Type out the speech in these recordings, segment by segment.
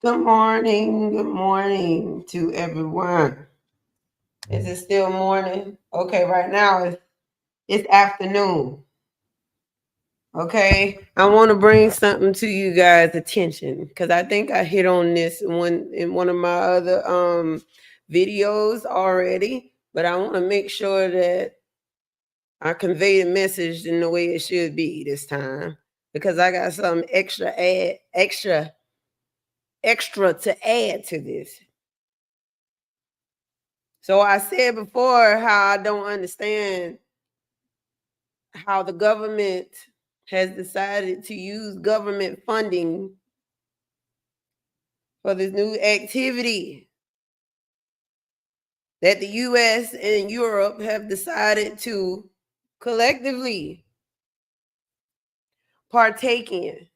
Good morning to everyone. Is it still morning? Okay, right now it's afternoon. Okay, I want to bring something to you guys' attention because I think I hit on this in one of my other videos already, but I want to make sure that I convey the message in the way it should be this time because I got something extra to add to this. So I said before how I don't understand how the government has decided to use government funding for this new activity that the US and Europe have decided to collectively partake in.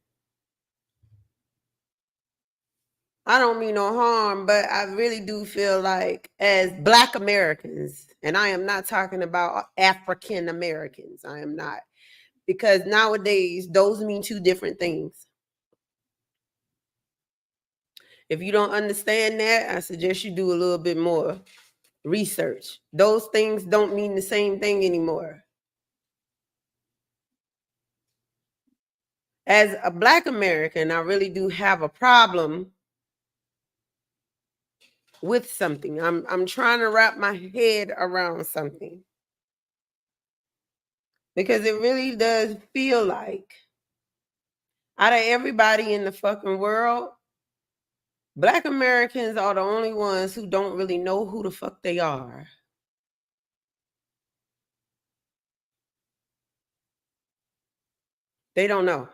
I don't mean no harm, but I really do feel like as Black Americans, and I am not talking about African Americans, I am not, because nowadays those mean two different things. If you don't understand that, I suggest you do a little bit more research. Those things don't mean the same thing anymore. As a Black American, I really do have a problem with something. I'm trying to wrap my head around something. Because it really does feel like out of everybody in the fucking world, Black Americans are the only ones who don't really know who the fuck they are. They don't know.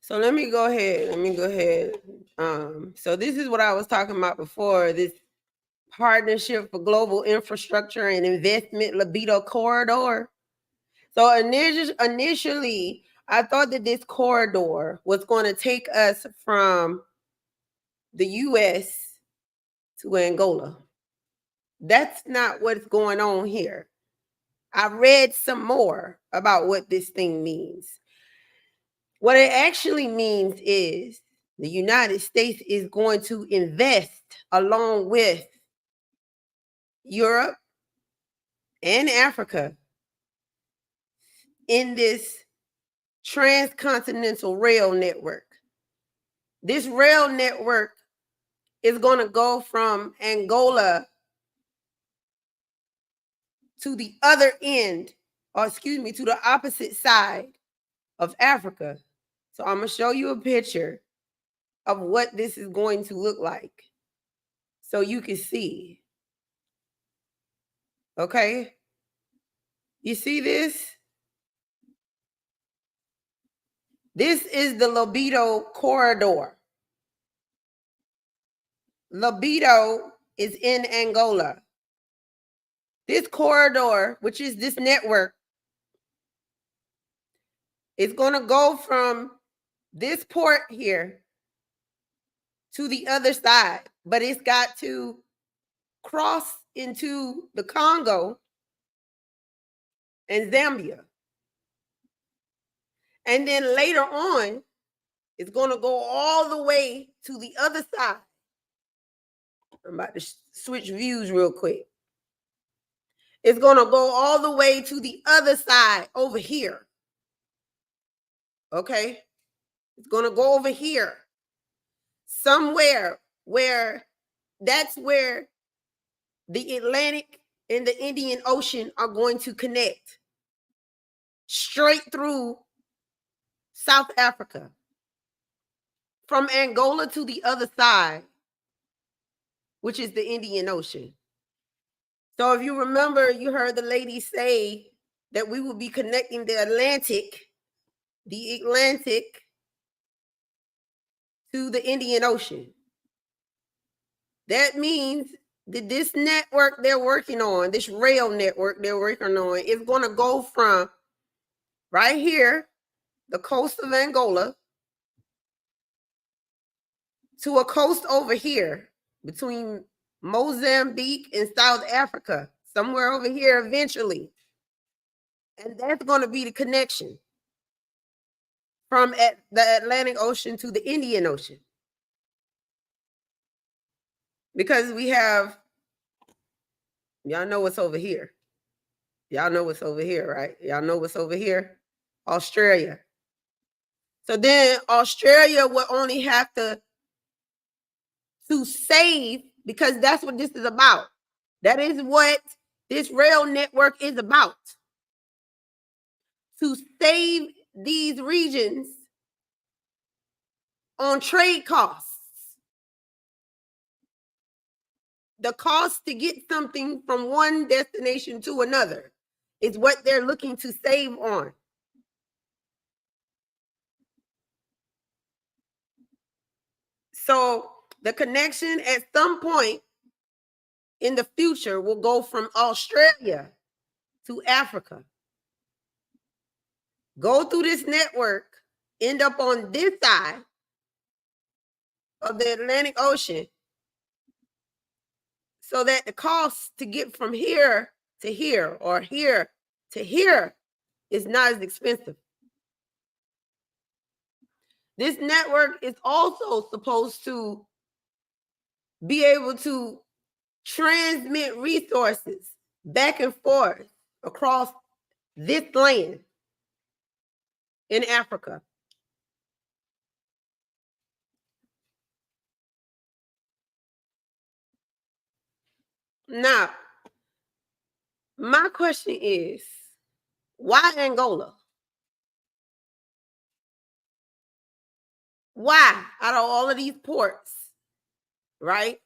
So let me go ahead. So this is what I was talking about before, this Partnership for Global Infrastructure and Investment Libido Corridor. So initially, I thought that this corridor was going to take us from the US to Angola. That's not what's going on here. I read some more about what this thing means. What it actually means is the United States is going to invest along with Europe and Africa in this Transcontinental Rail Network. This rail network is going to go from Angola to the other end, or excuse me, to the opposite side of Africa. So I'm going to show you a picture of what this is going to look like so you can see. Okay? You see this? This is the Libido corridor. Libido is in Angola. This corridor, which is this network, is going to go from this port here to the other side, but it's got to cross into the Congo and Zambia. And then later on, it's going to go all the way to the other side. I'm about to switch views real quick. It's going to go all the way to the other side over here. Okay? It's going to go over here. Somewhere where that's where the Atlantic and the Indian Ocean are going to connect straight through South Africa. From Angola to the other side, which is the Indian Ocean. So if you remember, you heard the lady say that we will be connecting the Atlantic to the Indian Ocean. That means that this network they're working on, this rail network they're working on, is going to go from right here, the coast of Angola, to a coast over here between Mozambique and South Africa, somewhere over here eventually. And that's going to be the connection. from the Atlantic Ocean to the Indian Ocean. Because we have, y'all know what's over here. Y'all know what's over here, right? Y'all know what's over here? Australia. So then Australia will only have to save, because that's what this is about. That is what this rail network is about. To save these regions on trade costs. The cost to get something from one destination to another is what they're looking to save on. So the connection at some point in the future will go from Australia to Africa. Go through this network, end up on this side of the Atlantic Ocean, so that the cost to get from here to here or here to here is not as expensive. This network is also supposed to be able to transmit resources back and forth across this land in Africa. Now, my question is, why Angola? Why, out of all of these ports, right?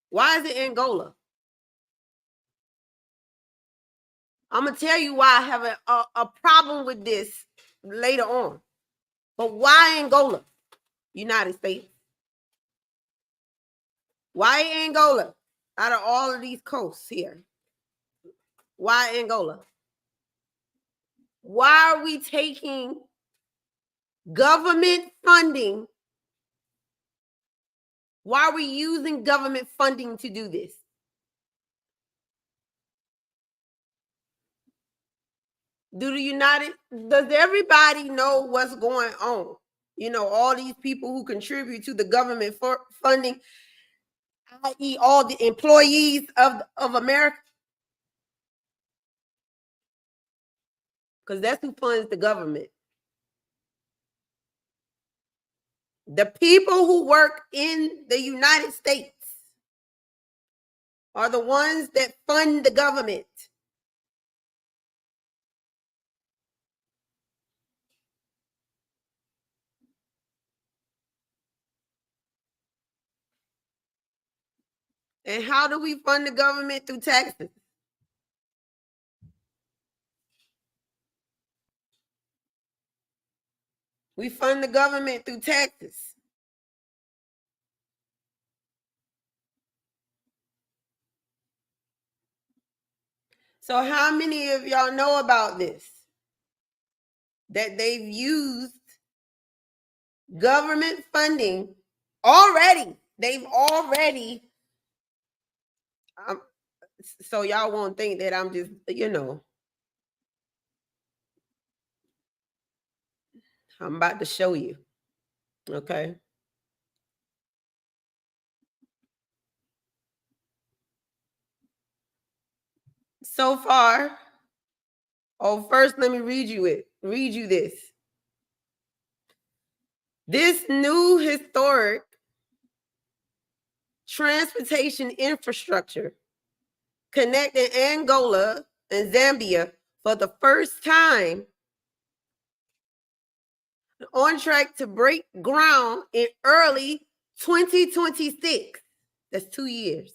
Why is it Angola? I'm going to tell you why I have a problem with this later on. But why Angola, United States? Why Angola out of all of these coasts here? Why Angola? Why are we taking government funding? Why are we using government funding to do this? Does everybody know what's going on? You know, all these people who contribute to the government for funding, i.e. all the employees of America. Because that's who funds the government. The people who work in the United States are the ones that fund the government. And how do we fund the government? Through taxes. We fund the government through taxes. So how many of y'all know about this? That they've used government funding already. They've already, so y'all won't think that I'm just, I'm about to show you. Okay. So far, first let me read you this. This new historic transportation infrastructure connecting Angola and Zambia for the first time, on track to break ground in early 2026. That's 2 years.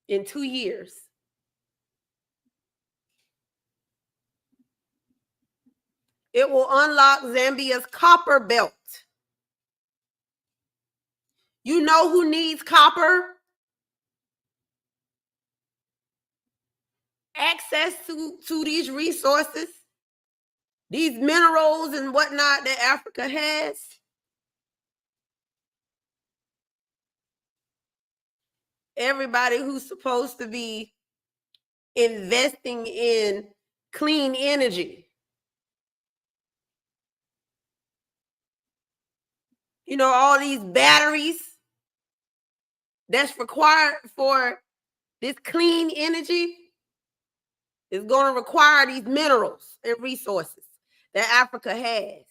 In 2 years. It will unlock Zambia's copper belt. You know who needs copper? Access to these resources, these minerals and whatnot that Africa has. Everybody who's supposed to be investing in clean energy. You know, all these batteries that's required for this clean energy is going to require these minerals and resources that Africa has.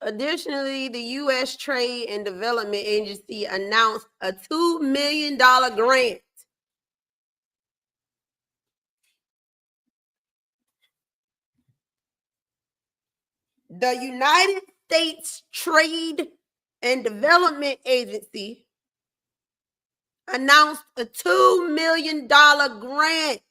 Additionally, the U.S. Trade and Development Agency announced a $2 million grant the United States Trade and Development Agency announced a $2 million grant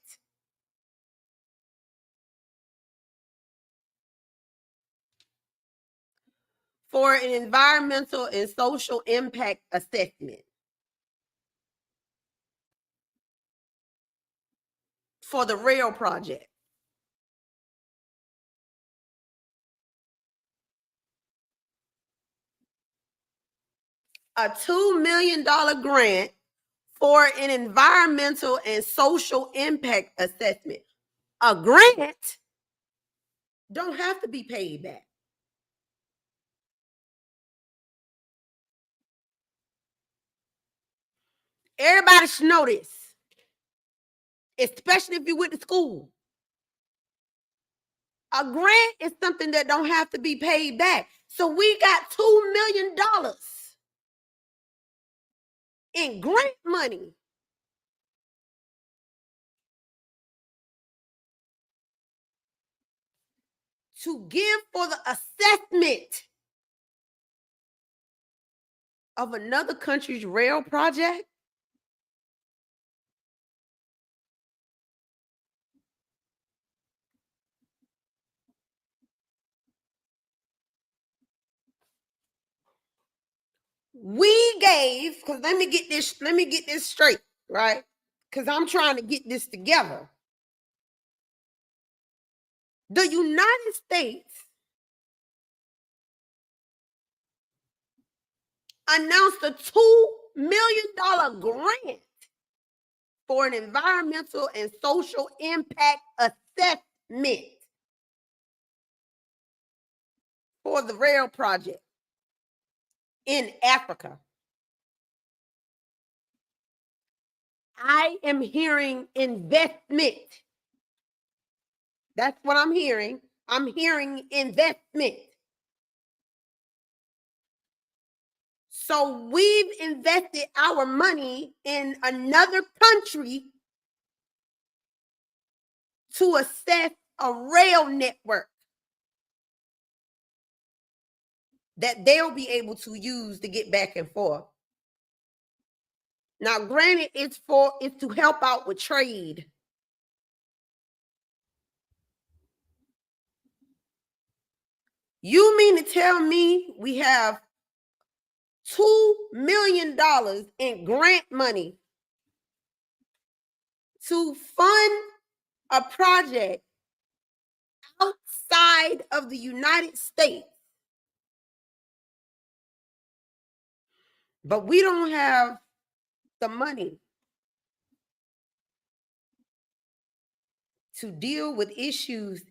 for an environmental and social impact assessment for the rail project. A $2 million grant for an environmental and social impact assessment. A grant don't have to be paid back. Everybody should know this, especially if you went to school. A grant is something that don't have to be paid back. So we got $2 million in grant money to give for the assessment of another country's rail project. We gave, because let me get this straight, right? Because I'm trying to get this together. The United States announced a $2 million grant for an environmental and social impact assessment for the rail project in Africa. I am hearing investment. That's what I'm hearing. I'm hearing investment. So we've invested our money in another country to assess a rail network that they'll be able to use to get back and forth. Now, granted, it's to help out with trade. You mean to tell me we have $2 million in grant money to fund a project outside of the United States, but we don't have the money to deal with issues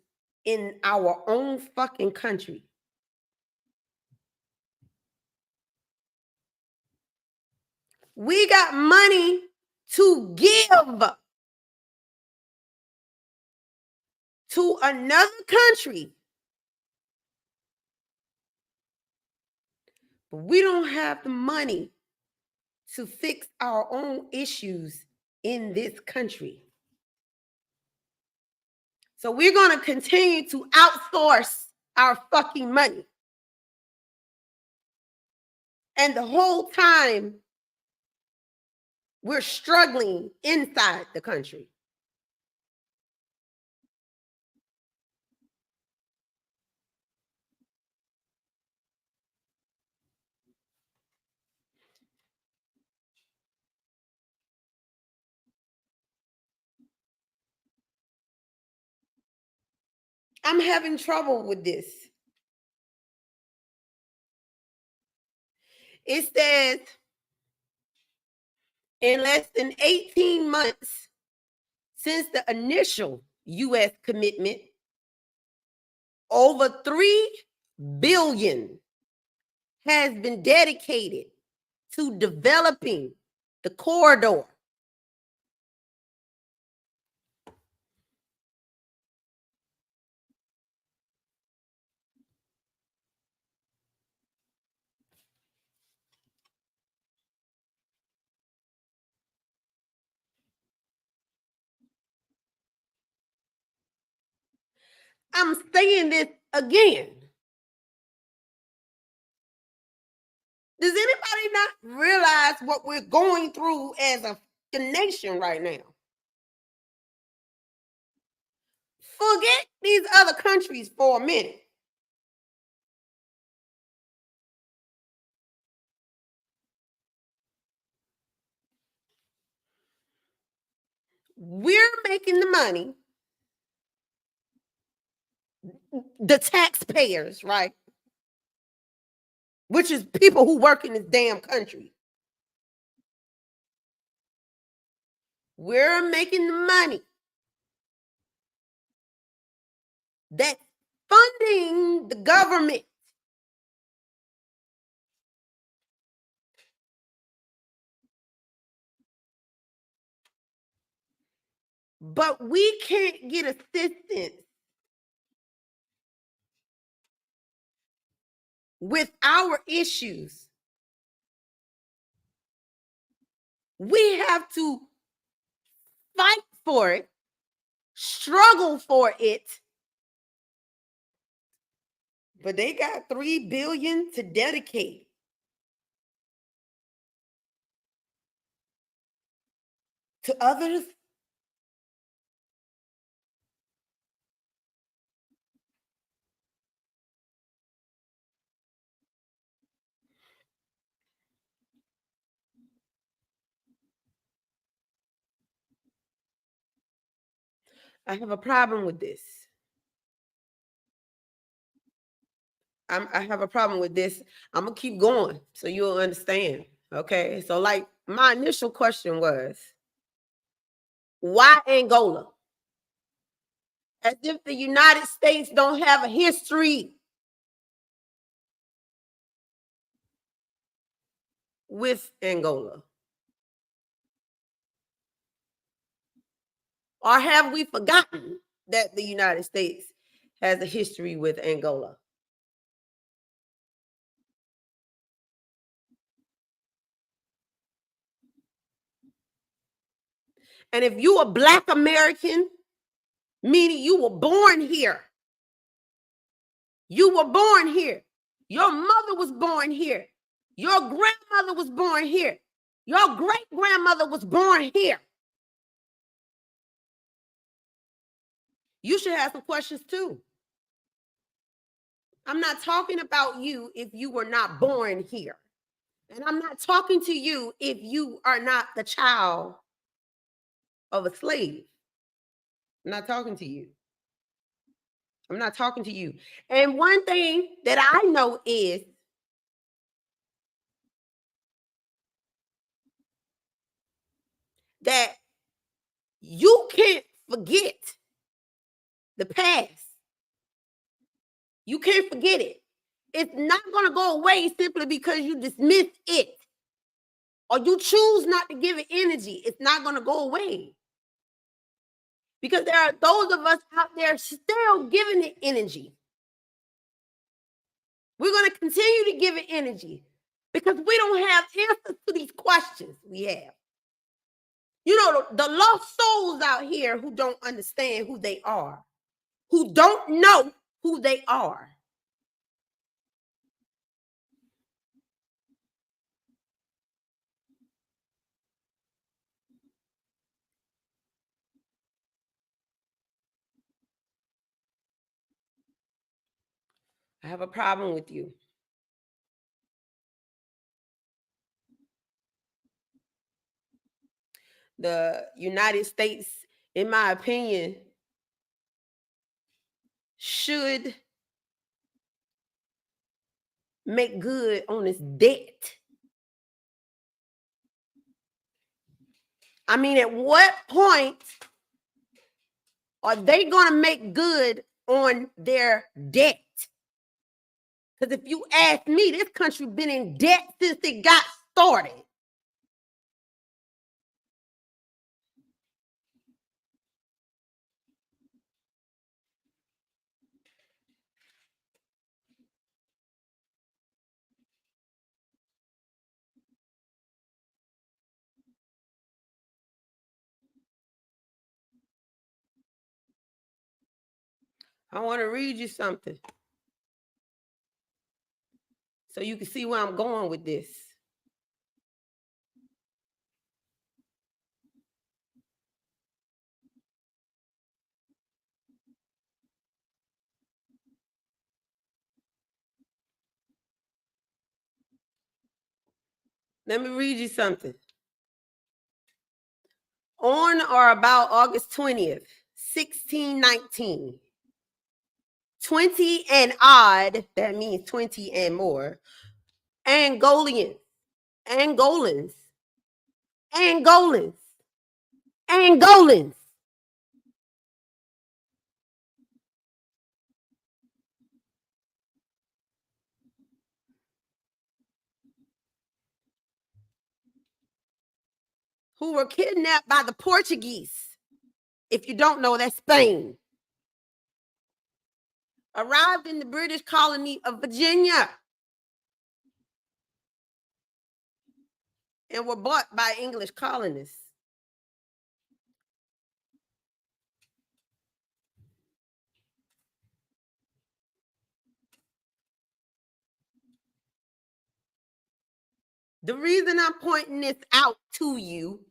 in our own fucking country? We got money to give to another country, but we don't have the money to fix our own issues in this country. So we're going to continue to outsource our fucking money. And the whole time, we're struggling inside the country. I'm having trouble with this. It says In less than 18 months since the initial U.S. commitment, over $3 billion has been dedicated to developing the corridor. I'm saying this again. Does anybody not realize what we're going through as a nation right now? Forget these other countries for a minute. We're making the money, the taxpayers, right? Which is people who work in this damn country. We're making the money that's funding the government. But we can't get assistance with our issues. We have to fight for it, struggle for it. But they got $3 billion to dedicate to others. I have a problem with this. I have a problem with this. I'm gonna keep going so you'll understand. Okay. So, like, my initial question was, why Angola? As if the United States don't have a history with Angola. Or have we forgotten that the United States has a history with Angola? And if you are Black American, meaning you were born here, you were born here, your mother was born here, your grandmother was born here, your great grandmother was born here, you should have some questions too. I'm not talking about you if you were not born here. And I'm not talking to you if you are not the child of a slave. I'm not talking to you. I'm not talking to you. And one thing that I know is that you can't forget the past. You can't forget it. It's not going to go away simply because you dismiss it or you choose not to give it energy. It's not going to go away. Because there are those of us out there still giving it energy. We're going to continue to give it energy because we don't have answers to these questions we have. You know, the lost souls out here who don't understand who they are, who don't know who they are. I have a problem with you. The United States, in my opinion, should make good on its debt. I mean, at what point are they going to make good on their debt? Because if you ask me, this country been in debt since it got started. I want to read you something so you can see where I'm going with this. Let me read you something. On or about August 20th, 1619, 20 and odd, that means 20 and more, Angolans, Angolans, Angolans, Angolans, who were kidnapped by the Portuguese. If you don't know, that's Spain. Arrived in the British colony of Virginia and were bought by English colonists. The reason I'm pointing this out to you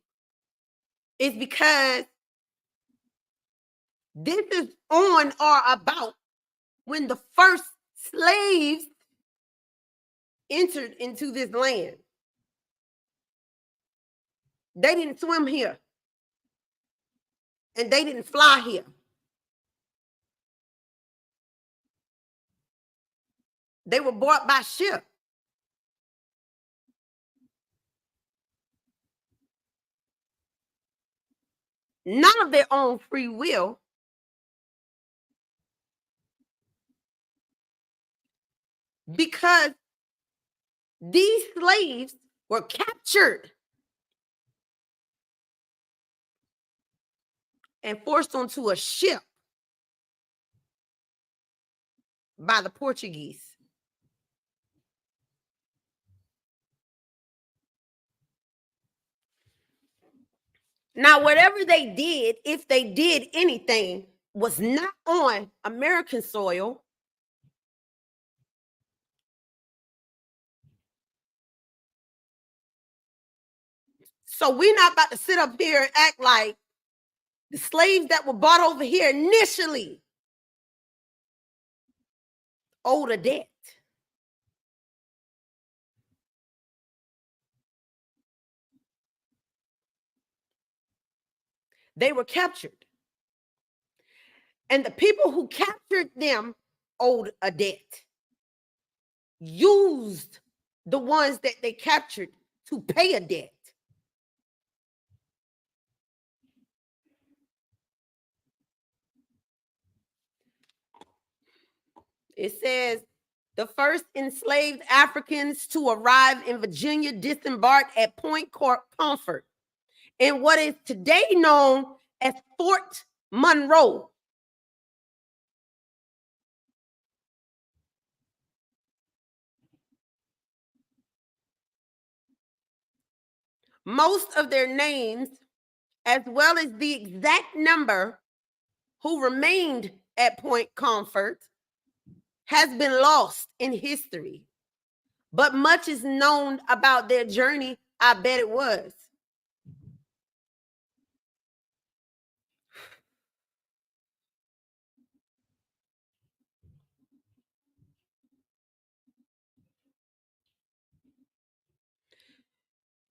is because this is on or about when the first slaves entered into this land. They didn't swim here, and they didn't fly here. They were bought by ship. None of their own free will. Because these slaves were captured and forced onto a ship by the Portuguese. Now, whatever they did, if they did anything, was not on American soil. So we're not about to sit up here and act like the slaves that were bought over here initially owed a debt. They were captured. And the people who captured them owed a debt. Used the ones that they captured to pay a debt. It says the first enslaved Africans to arrive in Virginia disembarked at Point Comfort in what is today known as Fort Monroe. Most of their names, as well as the exact number who remained at Point Comfort, has been lost in history. But much is known about their journey. I bet it was.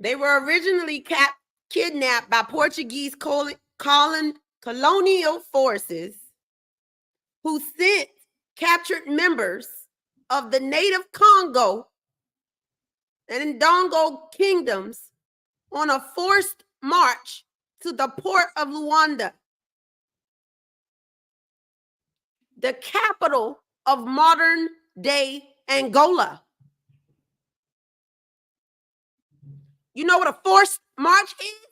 They were originally kidnapped by Portuguese colonial forces who sent captured members of the native Congo and Ndongo kingdoms on a forced march to the port of Luanda, the capital of modern day Angola. You know what a forced march is?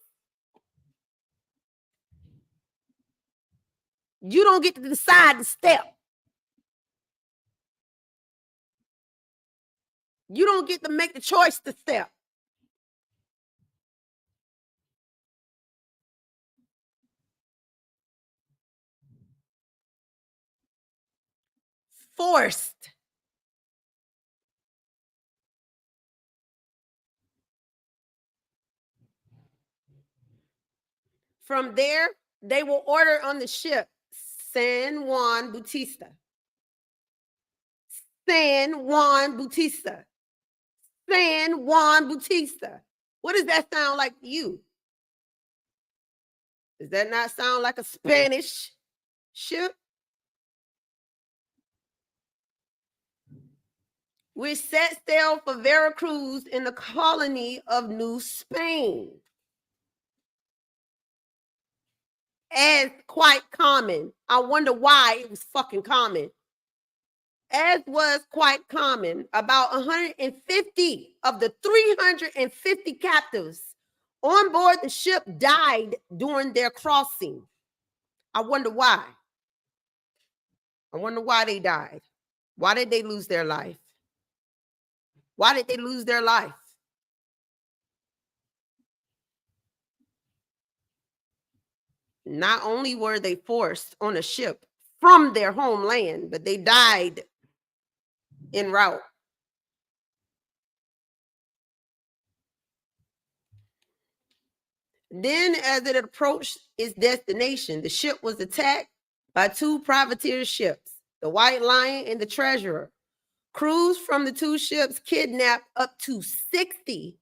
You don't get to decide the step. You don't get to make the choice to step. Forced. From there, they will order on the ship San Juan Bautista. San Juan Bautista. San Juan Bautista. What does that sound like to you? Does that not sound like a Spanish ship? Which set sail for Veracruz in the colony of New Spain. As quite common. I wonder why it was fucking common. As was quite common, about 150 of the 350 captives on board the ship died during their crossing. I wonder why. I wonder why they died. Why did they lose their life? Why did they lose their life? Not only were they forced on a ship from their homeland, but they died en route. Then, as it approached its destination, the ship was attacked by two privateer ships, the White Lion and the Treasurer. Crews from the two ships kidnapped up to 60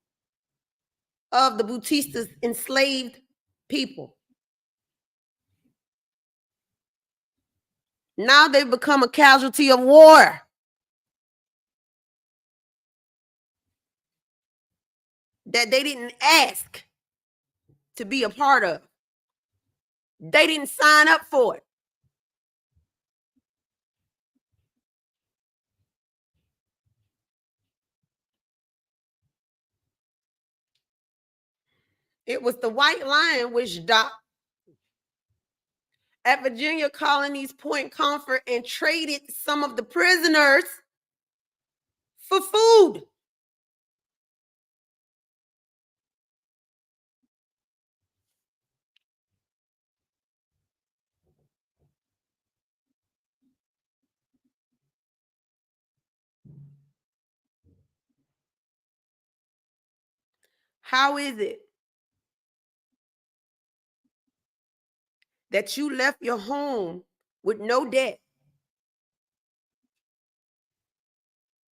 of the Bautista's enslaved people. Now they've become a casualty of war. That they didn't ask to be a part of. They didn't sign up for it. It was the White Lion which docked at Virginia Colony's Point Comfort and traded some of the prisoners for food. How is it that you left your home with no debt,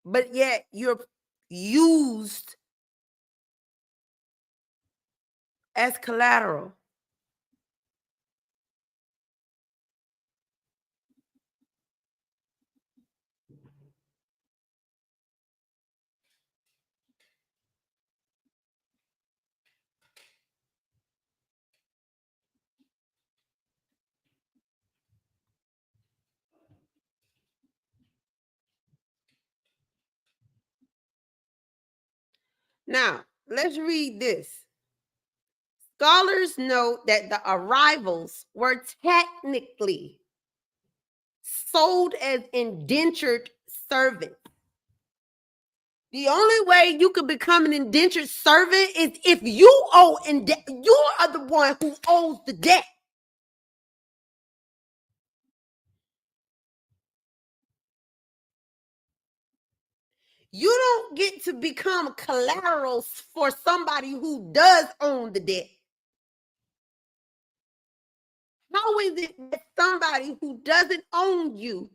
but yet you're used as collateral? Now, let's read this. Scholars note that the arrivals were technically sold as indentured servants. The only way you could become an indentured servant is if you owe you are the one who owes the debt. You don't get to become collaterals for somebody who does own the debt. How is it that somebody who doesn't own you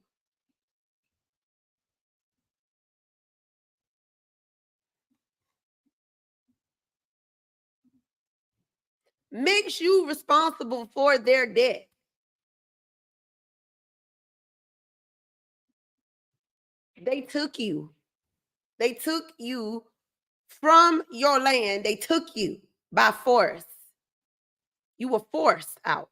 makes you responsible for their debt? They took you. They took you from your land. They took you by force. You were forced out.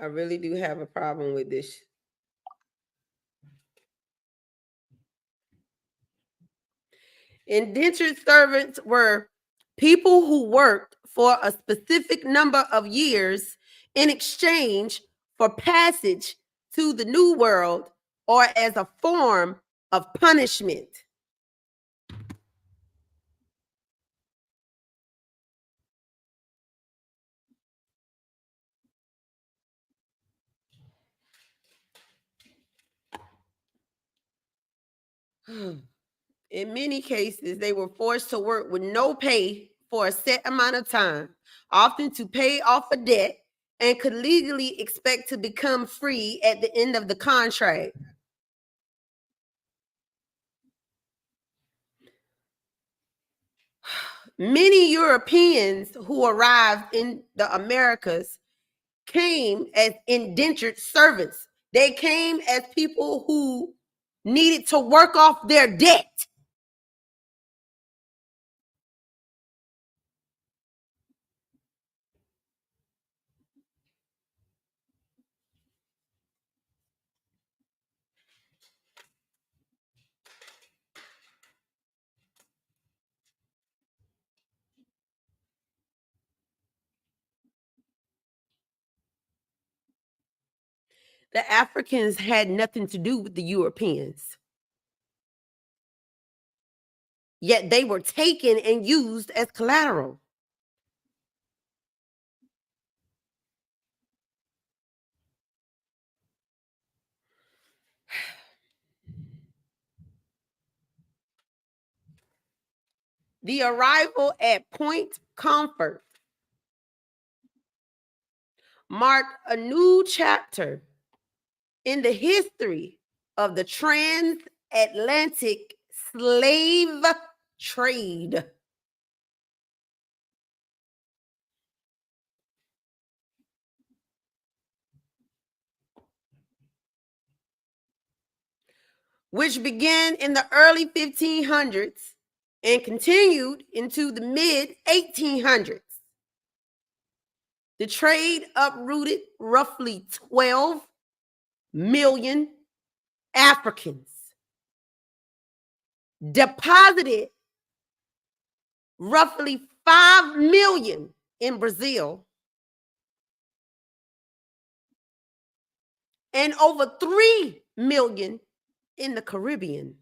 I really do have a problem with this. Indentured servants were people who worked for a specific number of years in exchange for passage to the New World or as a form of punishment. In many cases, they were forced to work with no pay for a set amount of time, often to pay off a debt, and could legally expect to become free at the end of the contract. Many Europeans who arrived in the Americas came as indentured servants. They came as people who needed to work off their debt. The Africans had nothing to do with the Europeans, yet they were taken and used as collateral. The arrival at Point Comfort marked a new chapter in the history of the transatlantic slave trade. Which began in the early 1500s and continued into the mid 1800s. The trade uprooted roughly 12 million Africans, deposited roughly 5 million in Brazil, and over 3 million in the Caribbean.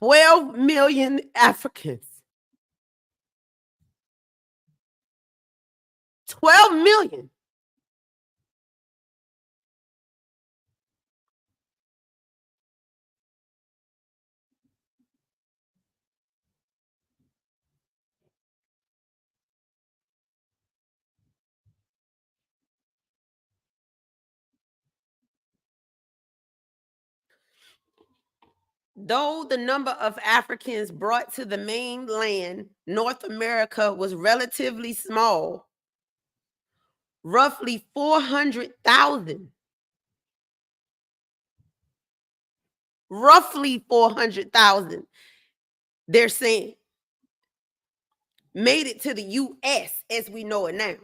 $12 million Africans. 12 million. Though the number of Africans brought to the mainland North America was relatively small, roughly 400,000, they're saying, made it to the U.S. as we know it now.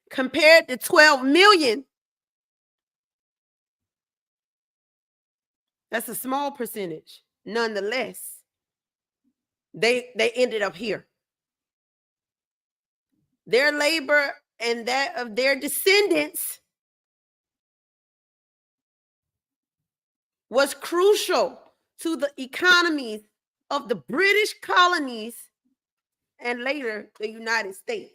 Compared to 12 million, that's a small percentage. Nonetheless, they ended up here. Their labor and that of their descendants was crucial to the economies of the British colonies and later the United States.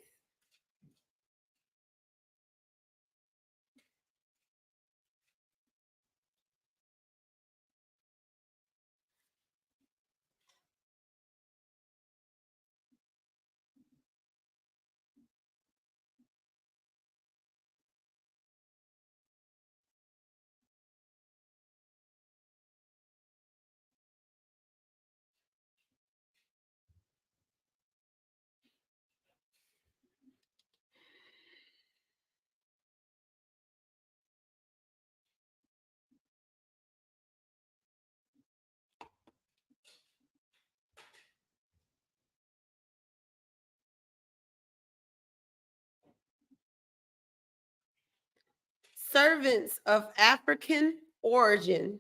Servants of African origin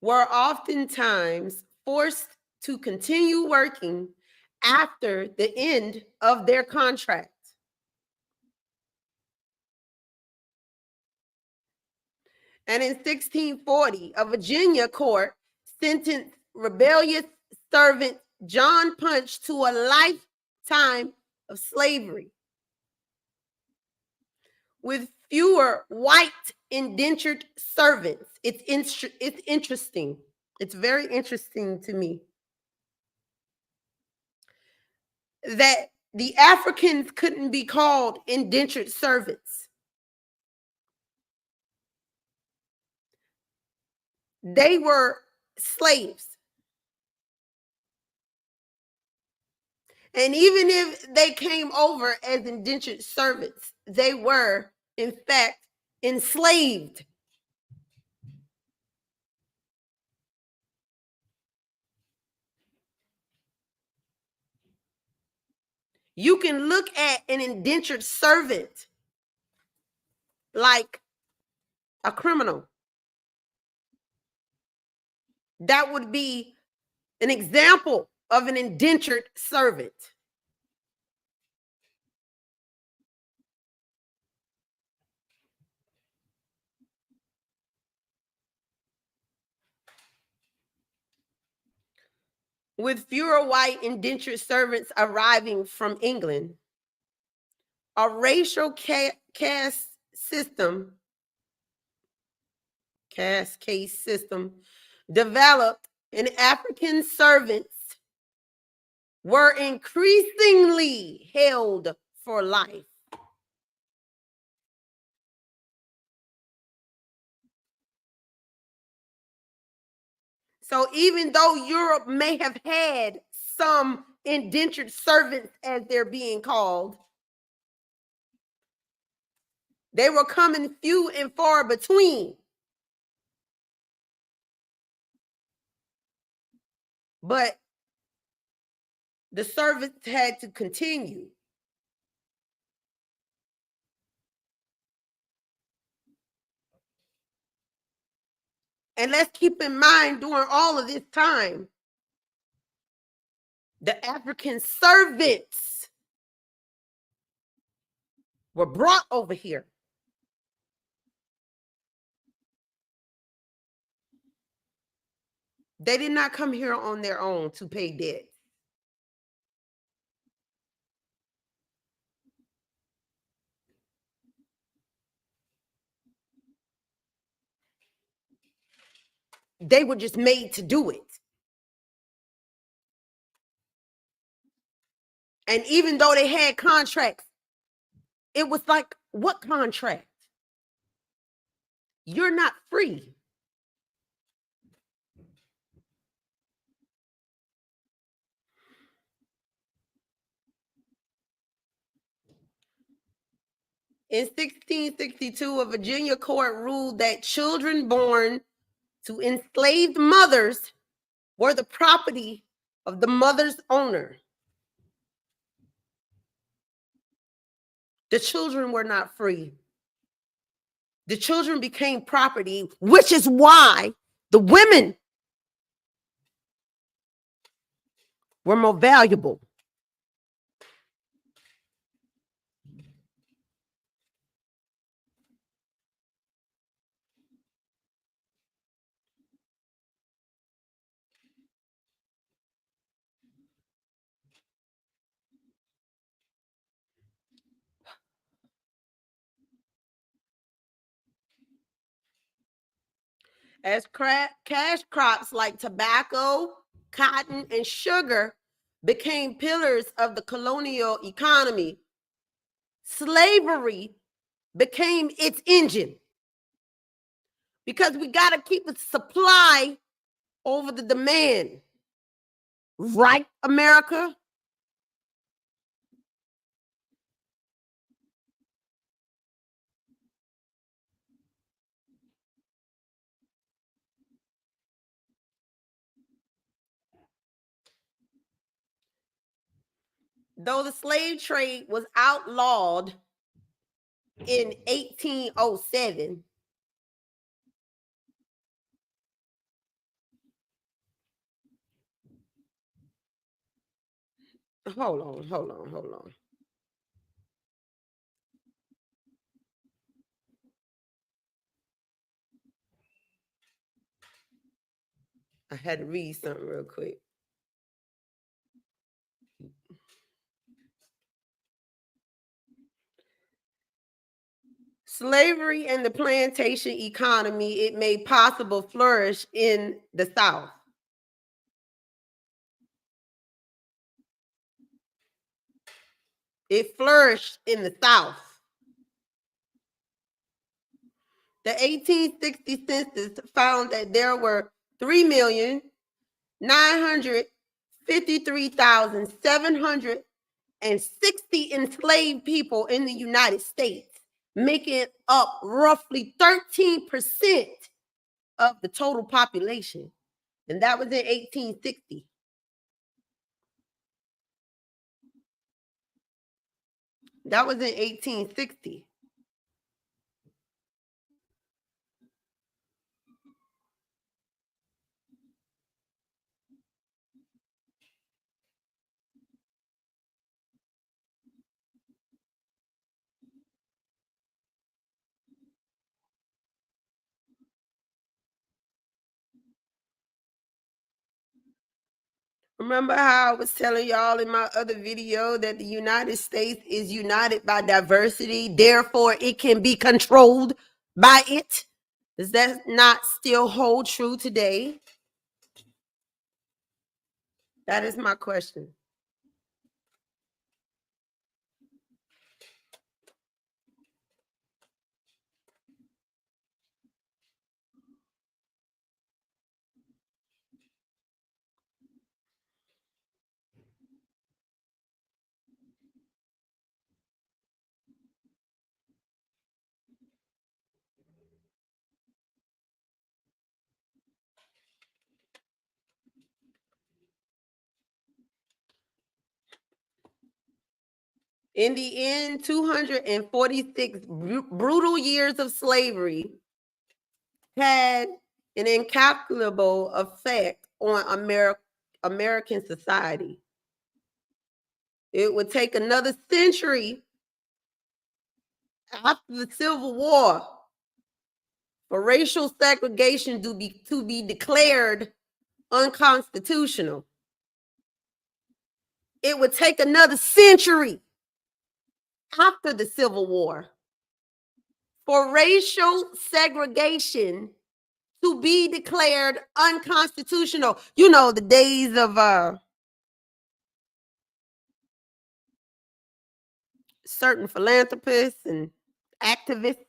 were oftentimes forced to continue working after the end of their contract. And in 1640, a Virginia court sentenced rebellious servant John Punch to a lifetime of slavery, with fewer white indentured servants. It's interesting. It's very interesting to me that the Africans couldn't be called indentured servants. They were slaves. And even if they came over as indentured servants, they were, in fact, enslaved. You can look at an indentured servant like a criminal. That would be an example of an indentured servant. With fewer white indentured servants arriving from England, a racial caste system developed, and African servants were increasingly held for life. So even though Europe may have had some indentured servants, as they're being called, they were coming few and far between. But the servants had to continue. And let's keep in mind, during all of this time, the African servants were brought over here. They did not come here on their own to pay debt. They were just made to do it. And even though they had contracts, it was like, what contract? You're not free. In 1662, a Virginia court ruled that children born to enslaved mothers were the property of the mother's owner. The children were not free. The children became property, which is why the women were more valuable. As cash crops like tobacco, cotton, and sugar became pillars of the colonial economy, slavery became its engine because we got to keep the supply over the demand. Right, America? Though the slave trade was outlawed in 1807, hold on. I had to read something real quick. Slavery and the plantation economy, it made possible flourish in the South. It flourished in the South. The 1860 census found that there were 3,953,760 enslaved people in the United States, making up roughly 13% of the total population. And that was in 1860. That was in 1860. Remember how I was telling y'all in my other video that the United States is united by diversity, therefore it can be controlled by it? Does that not still hold true today? That is my question. In the end, 246 brutal years of slavery had an incalculable effect on American society. It would take another century after the Civil War for racial segregation to be declared unconstitutional. It would take another century after the Civil War for racial segregation to be declared unconstitutional. You know, the days of certain philanthropists and activists.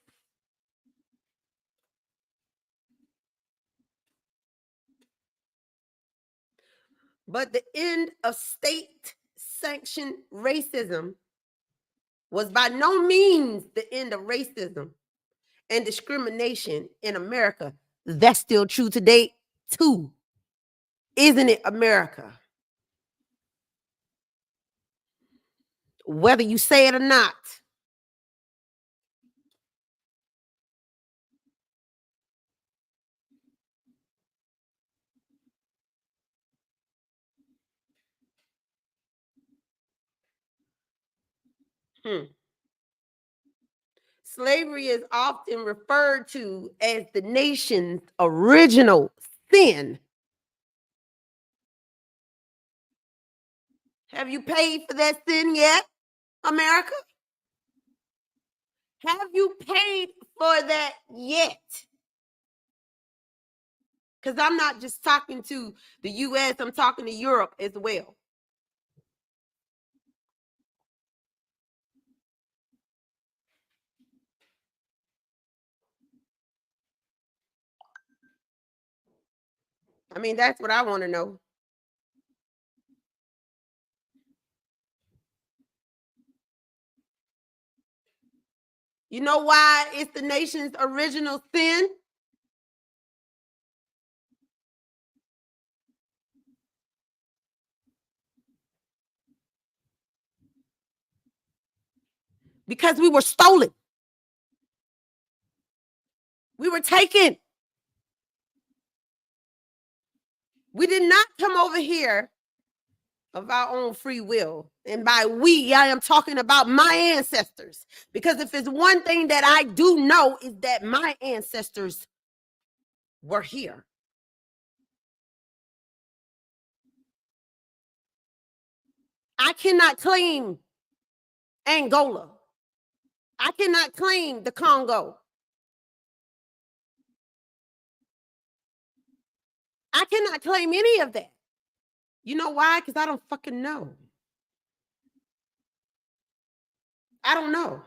But the end of state sanctioned racism was by no means the end of racism and discrimination in America. That's still true today, too. Isn't it, America? Whether you say it or not. Hmm. Slavery is often referred to as the nation's original sin. Have you paid for that sin yet, America? Have you paid for that yet? Because I'm not just talking to the US, I'm talking to Europe as well. I mean, that's what I want to know. You know why it's the nation's original sin? Because we were stolen. We were taken. We did not come over here of our own free will. And by we, I am talking about my ancestors. Because if it's one thing that I do know is that my ancestors were here. I cannot claim Angola. I cannot claim the Congo. I cannot claim any of that. You know why? Because I don't fucking know. I don't know.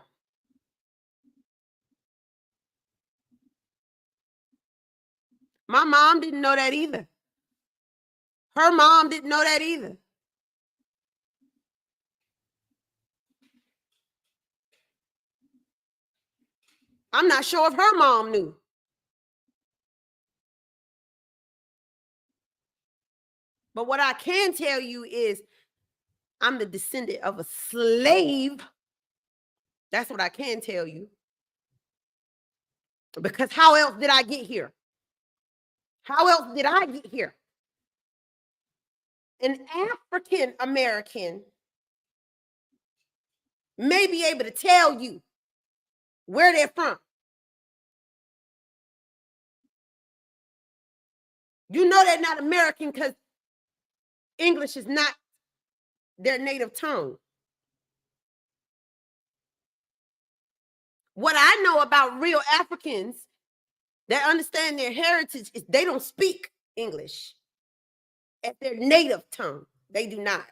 My mom didn't know that either. Her mom didn't know that either. I'm not sure if her mom knew. But what I can tell you is I'm the descendant of a slave. That's what I can tell you. Because how else did I get here? How else did I get here? An African American may be able to tell you where they're from. You know they're not American because English is not their native tongue. What I know about real Africans that understand their heritage is they don't speak English at their native tongue. They do not.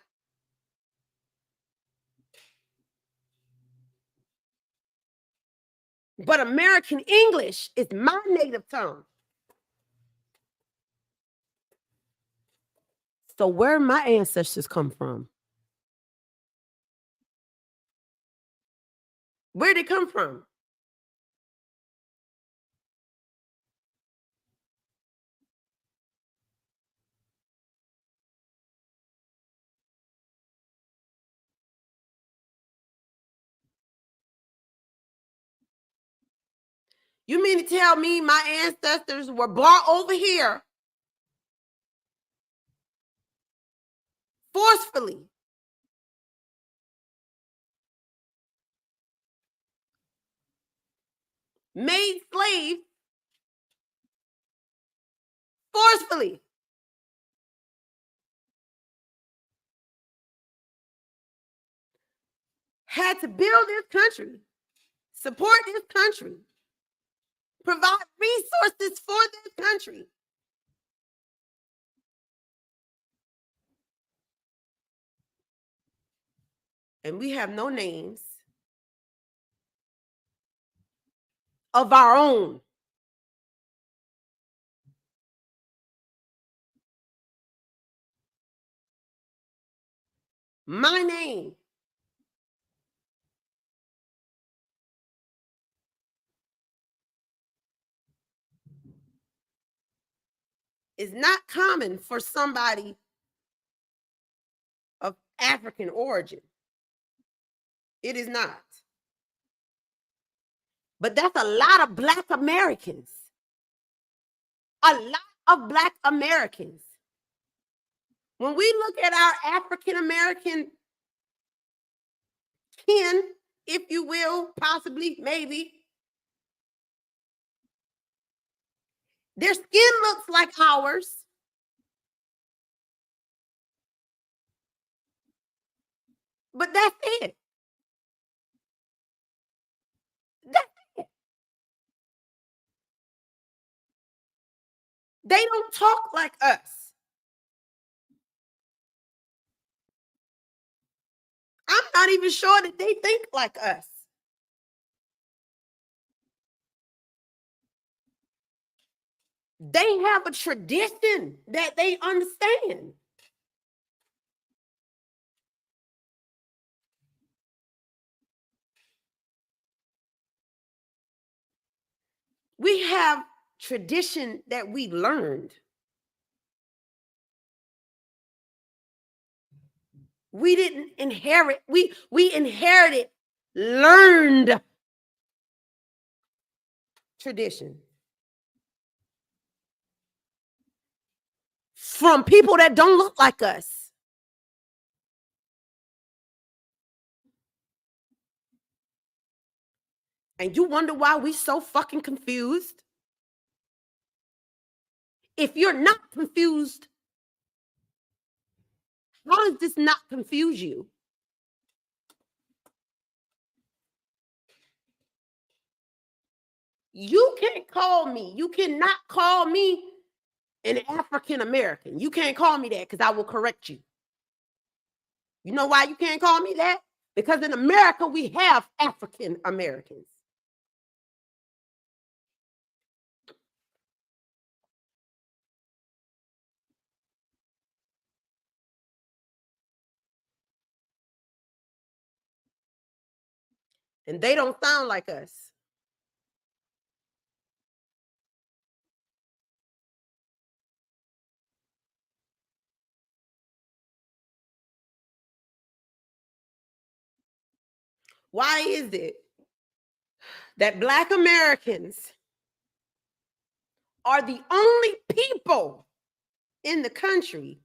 But American English is my native tongue. So where my ancestors come from? Where they come from? You mean to tell me my ancestors were brought over here forcefully? Made slaves forcefully. Had to build this country, support this country, provide resources for this country. And we have no names of our own. My name is not common for somebody of African origin. It is not. But that's a lot of Black Americans. A lot of Black Americans. When we look at our African American kin, if you will, possibly, maybe, their skin looks like ours. But that's it. That's it. They don't talk like us. I'm not even sure that they think like us. They have a tradition that they understand. We have tradition that we learned. We didn't inherit, we inherited learned tradition from people that don't look like us. And you wonder why we so fucking confused? If you're not confused, how does this not confuse you? You can't call me. You cannot call me an African American. You can't call me that because I will correct you. You know why you can't call me that? Because in America, we have African Americans. And they don't sound like us. Why is it that Black Americans are the only people in the country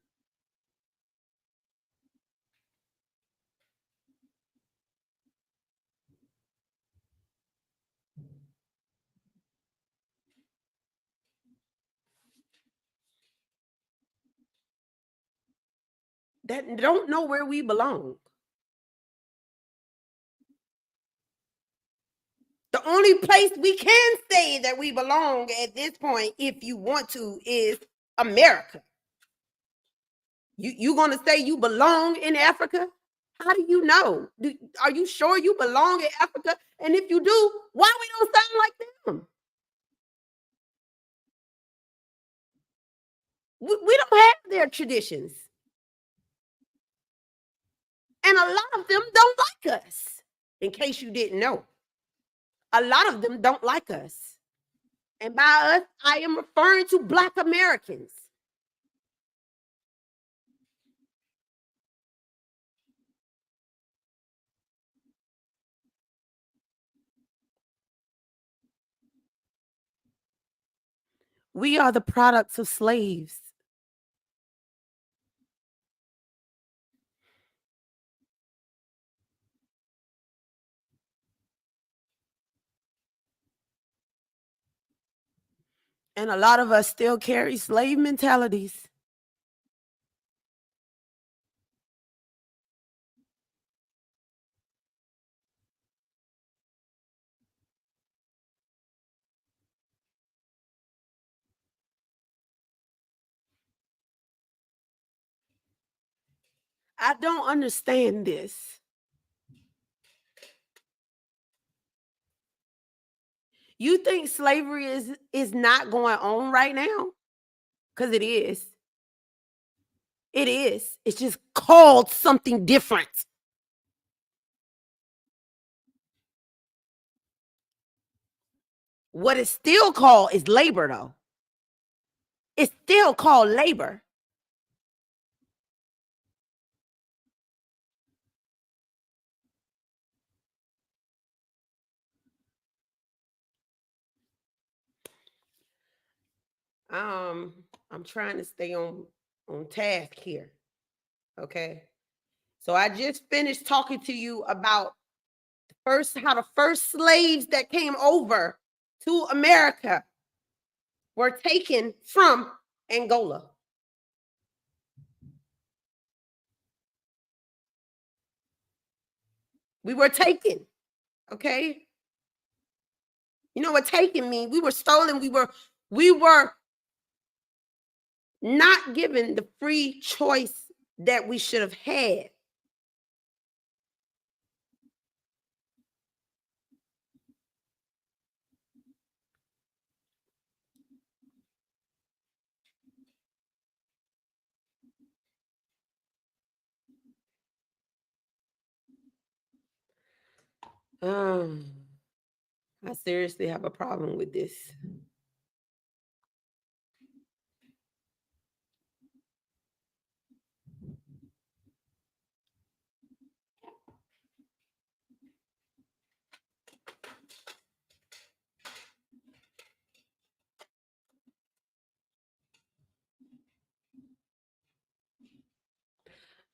that don't know where we belong? The only place we can say that we belong at this point, if you want to, is America. You gonna say you belong in Africa? How do you know? Are you sure you belong in Africa? And if you do, why we don't sound like them? We don't have their traditions, and a lot of them don't like us. In case you didn't know, a lot of them don't like us. And by us, I am referring to Black Americans. We are the products of slaves. And a lot of us still carry slave mentalities. I don't understand this. You think slavery is not going on right now? Because it is. It is. It's just called something different. What it's still called is labor, though. It's still called labor. Um, I'm trying to stay on task here. Okay. So I just finished talking to you about how the first slaves that came over to America were taken from Angola. We were taken. Okay. You know what taken means? We were stolen. We were not given the free choice that we should have had. I seriously have a problem with this.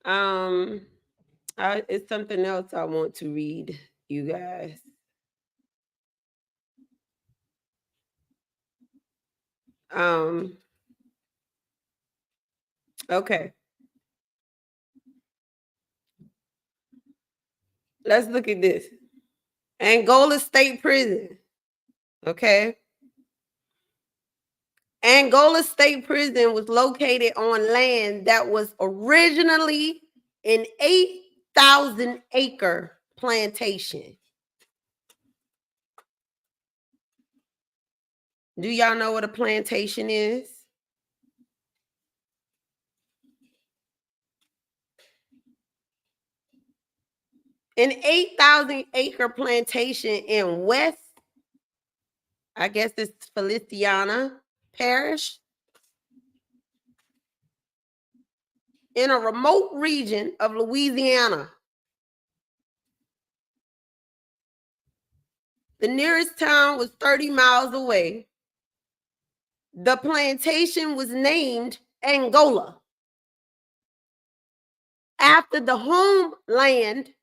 Um, it's something else I want to read, you guys. Okay. Let's look at this. Angola State Prison. Okay. Angola State Prison was located on land that was originally an 8,000-acre plantation. Do y'all know what a plantation is? An 8,000-acre plantation in West, I guess it's Feliciana Parish, in a remote region of Louisiana. The nearest town was 30 miles away. The plantation was named Angola after the homeland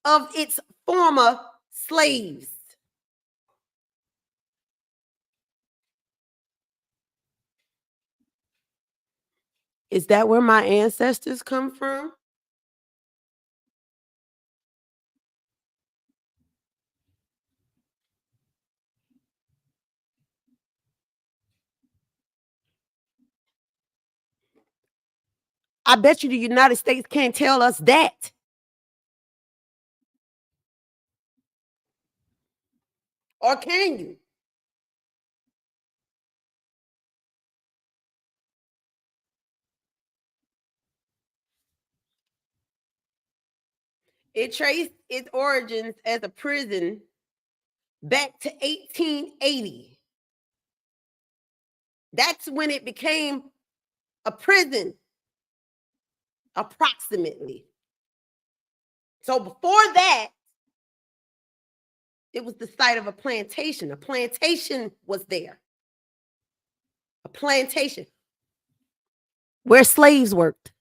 of its former slaves. Is that where my ancestors come from? I bet you the United States can't tell us that. Or can you? It traced its origins as a prison back to 1880. That's when it became a prison, approximately. So before that, it was the site of a plantation. A plantation was there. A plantation where slaves worked.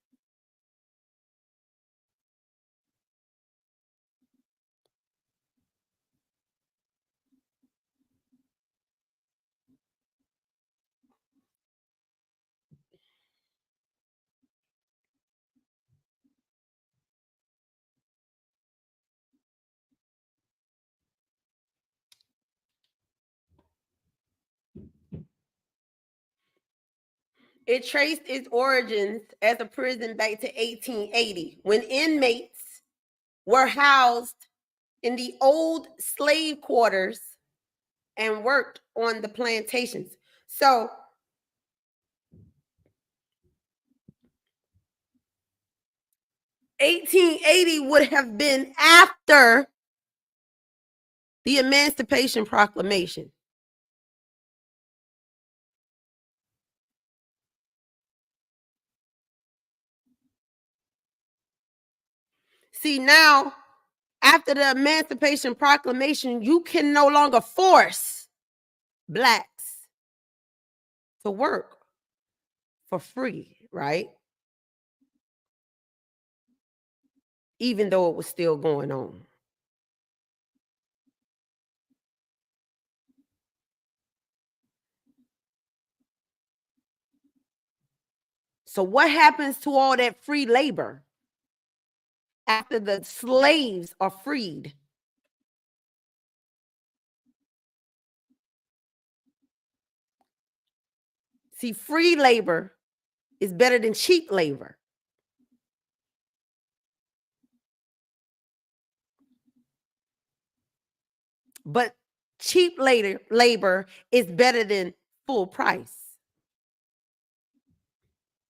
It traced its origins as a prison back to 1880 when inmates were housed in the old slave quarters and worked on the plantations. So 1880 would have been after the Emancipation Proclamation. See, now, after the Emancipation Proclamation, you can no longer force Blacks to work for free, right? Even though it was still going on. So, what happens to all that free labor after the slaves are freed? See, free labor is better than cheap labor. But cheap labor is better than full price,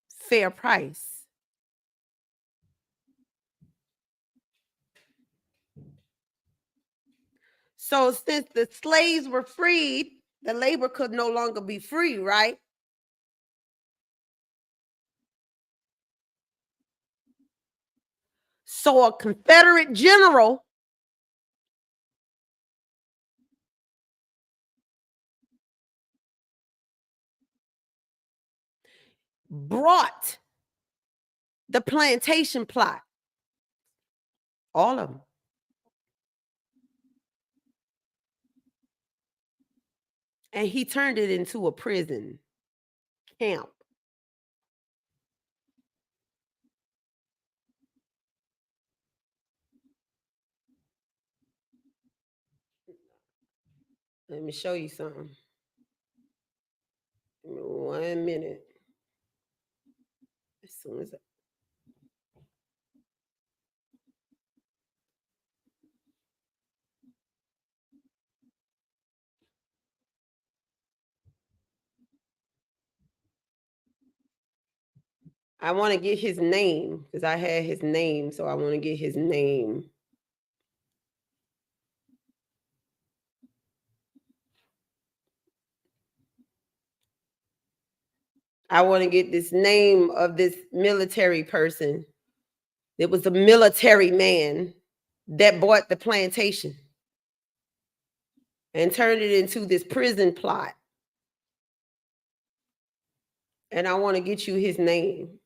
fair price. So since the slaves were freed, the labor could no longer be free, right? So a Confederate general brought the plantation plot, all of them, and he turned it into a prison camp. Let me show you something. 1 minute. As soon as I want to get his name because I had his name, so I want to get his name. I want to get this name of this military person. It was a military man that bought the plantation and turned it into this prison plot. And I want to get you his name.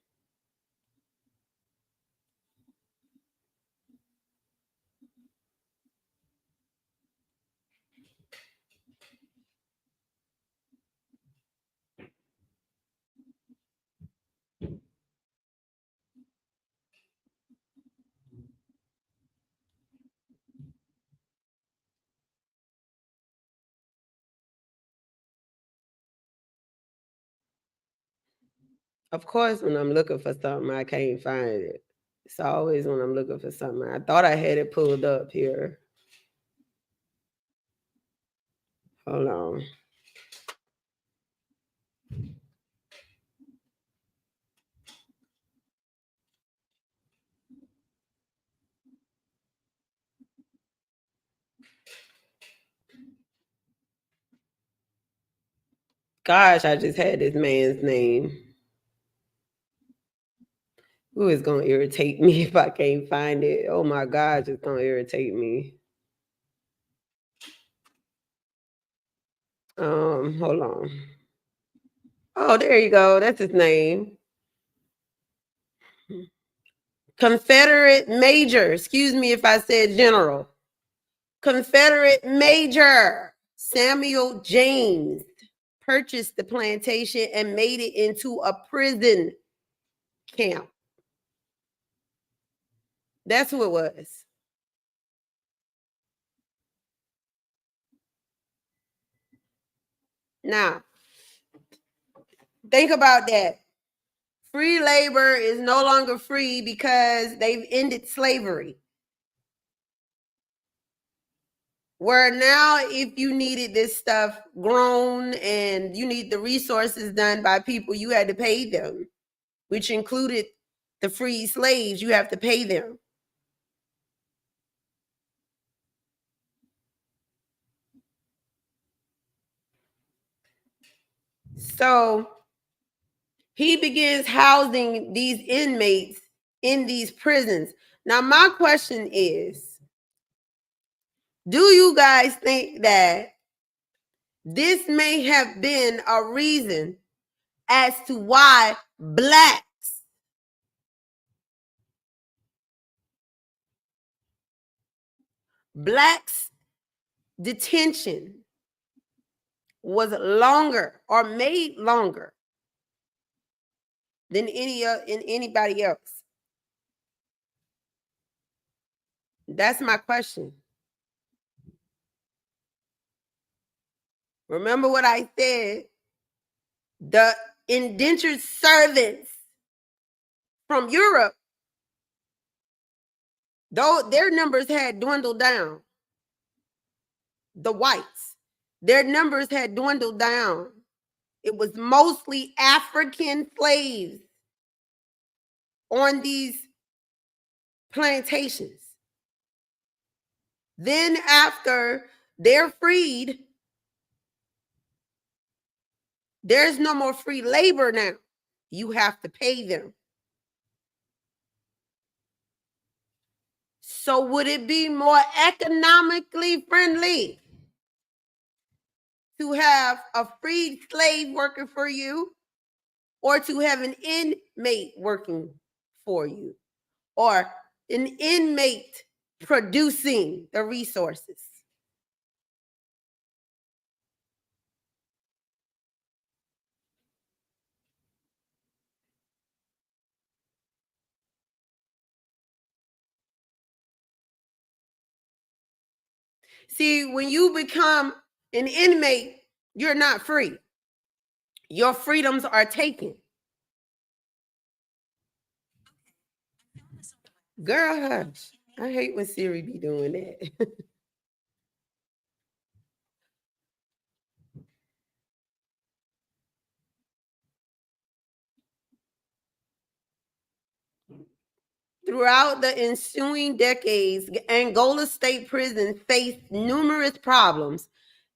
Of course, when I'm looking for something, I can't find it. It's always when I'm looking for something. I thought I had it pulled up here. Hold on. Gosh, I just had this man's name. Ooh, it's gonna irritate me if I can't find it. Oh my gosh, it's gonna irritate me. Hold on. Oh, there you go. That's his name. Confederate Major. Excuse me if I said general. Confederate Major Samuel James purchased the plantation and made it into a prison camp. That's who it was. Now, think about that. Free labor is no longer free because they've ended slavery. Where now, if you needed this stuff grown and you need the resources done by people, you had to pay them, which included the free slaves. You have to pay them. So he begins housing these inmates in these prisons. Now, my question is, do you guys think that this may have been a reason as to why blacks detention was longer or made longer than anybody else? That's my question. Remember what I said? The indentured servants from Europe, though their numbers had dwindled down. The whites, their numbers had dwindled down. It was mostly African slaves on these plantations. Then after they're freed, there's no more free labor now. You have to pay them. So would it be more economically friendly to have a freed slave working for you, or to have an inmate working for you, or an inmate producing the resources? See, when you become an inmate, you're not free. Your freedoms are taken. Girl, hush. I hate when Siri be doing that. Throughout the ensuing decades, Angola State Prison faced numerous problems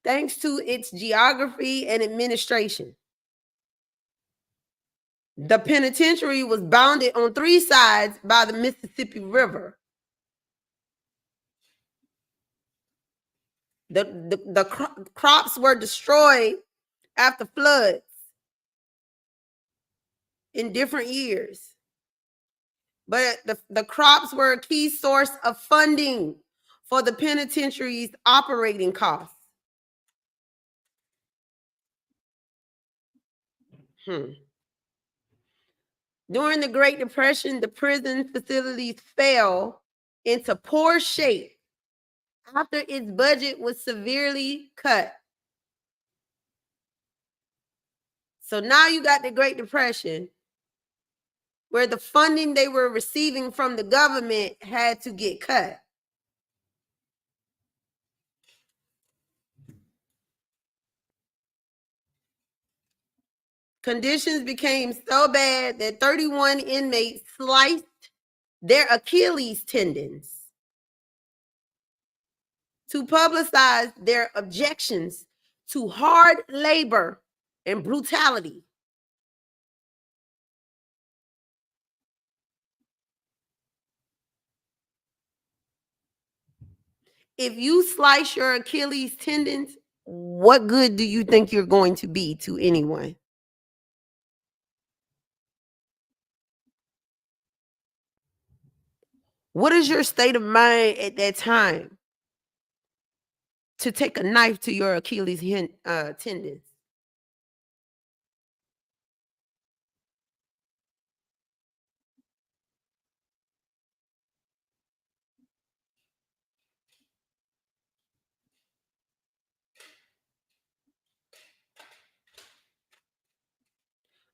thanks to its geography and administration. The penitentiary was bounded on three sides by the Mississippi River. The crops were destroyed after floods in different years. But the crops were a key source of funding for the penitentiary's operating costs. During the Great Depression, the prison facilities fell into poor shape after its budget was severely cut. So now you got the Great Depression, where the funding they were receiving from the government had to get cut. Conditions became so bad that 31 inmates sliced their Achilles tendons to publicize their objections to hard labor and brutality. If you slice your Achilles tendons, what good do you think you're going to be to anyone? What is your state of mind at that time to take a knife to your Achilles tendons?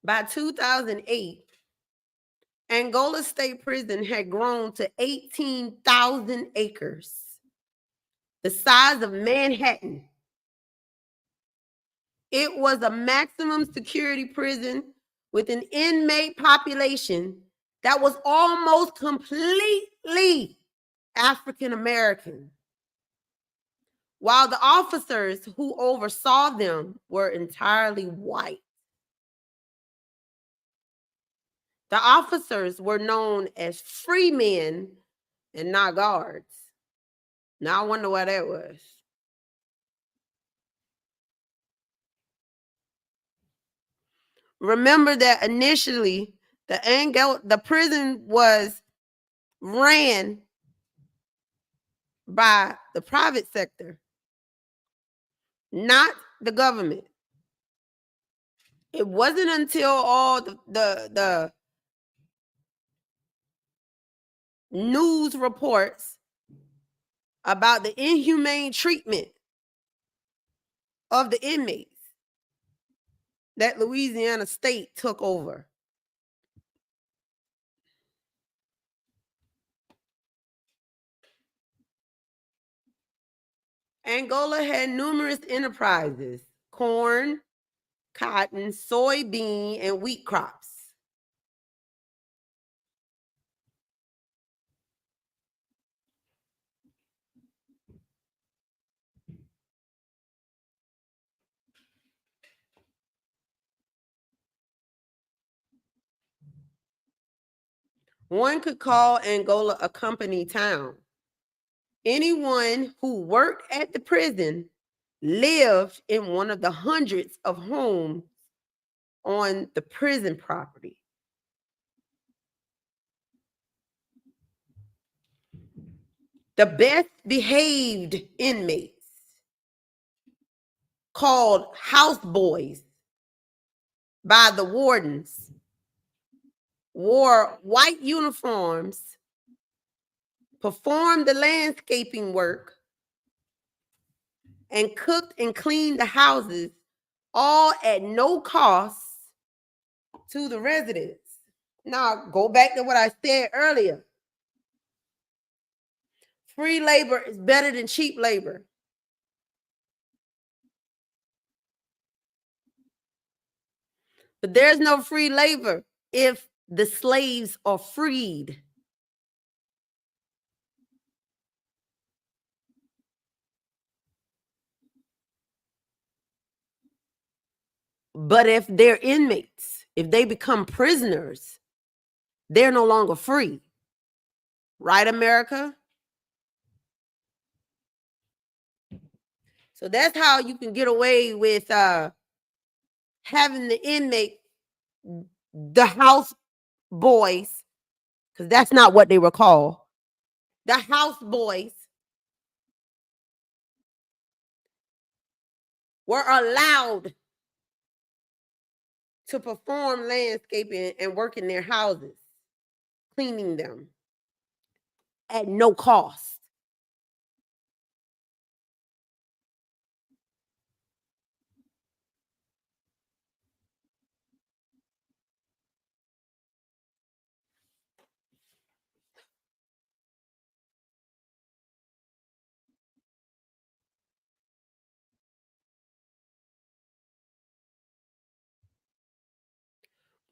By 2008, Angola State Prison had grown to 18,000 acres, the size of Manhattan. It was a maximum security prison with an inmate population that was almost completely African American, while the officers who oversaw them were entirely white. The officers were known as free men and not guards. Now I wonder why that was. Remember that initially the prison was ran by the private sector, not the government. It wasn't until all the news reports about the inhumane treatment of the inmates that Louisiana state took over. Angola had numerous enterprises: corn, cotton, soybean, and wheat crops. One could call Angola a company town. Anyone who worked at the prison lived in one of the hundreds of homes on the prison property. The best behaved inmates, called houseboys by the wardens, wore white uniforms, performed the landscaping work, and cooked and cleaned the houses, all at no cost to the residents. Now, go back to what I said earlier. Free labor is better than cheap labor. But there's no free labor if the slaves are freed. But if they're inmates, if they become prisoners, they're no longer free. Right, America? So that's how you can get away with having the inmate, the house boys, because that's not what they were called. The house boys were allowed to perform landscaping and work in their houses, cleaning them at no cost.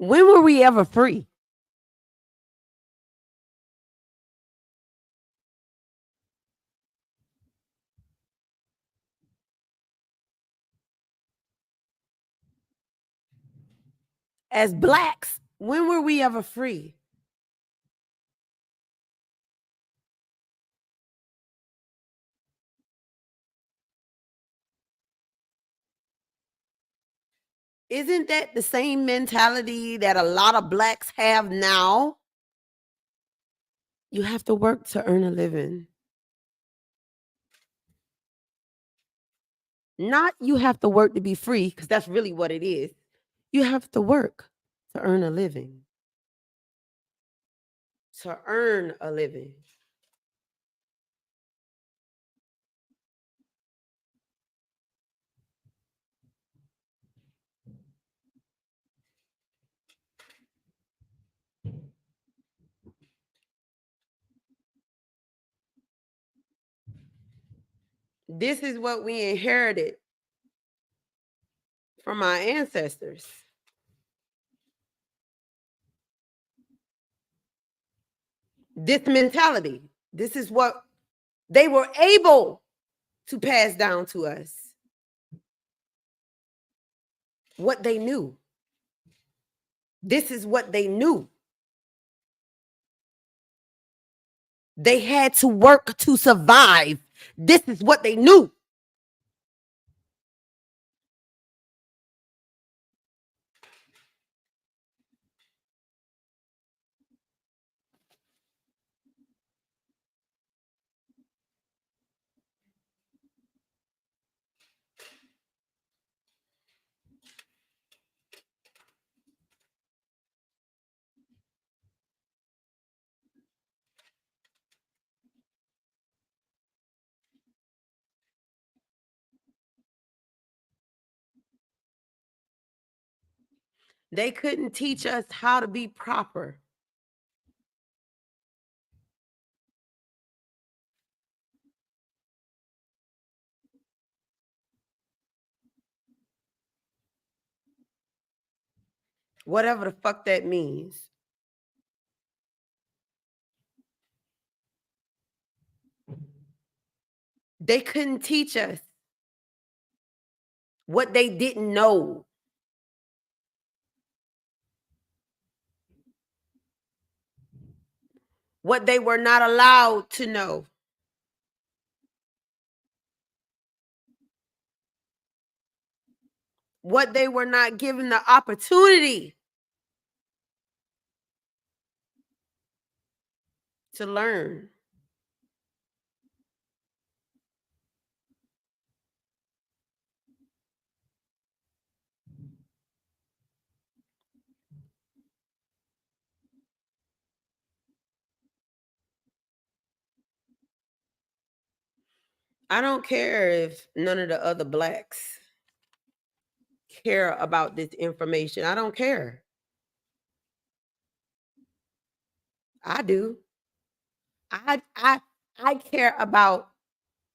When were we ever free? As blacks, when were we ever free? Isn't that the same mentality that a lot of blacks have now? You have to work to earn a living. Not you have to work to be free, because that's really what it is. You have to work to earn a living. To earn a living. This is what we inherited from our ancestors. This mentality. This is what they were able to pass down to us. What they knew. This is what they knew. They had to work to survive. This is what they knew. They couldn't teach us how to be proper. Whatever the fuck that means. They couldn't teach us what they didn't know. What they were not allowed to know. What they were not given the opportunity to learn. I don't care if none of the other blacks care about this information. I don't care. I do. I care about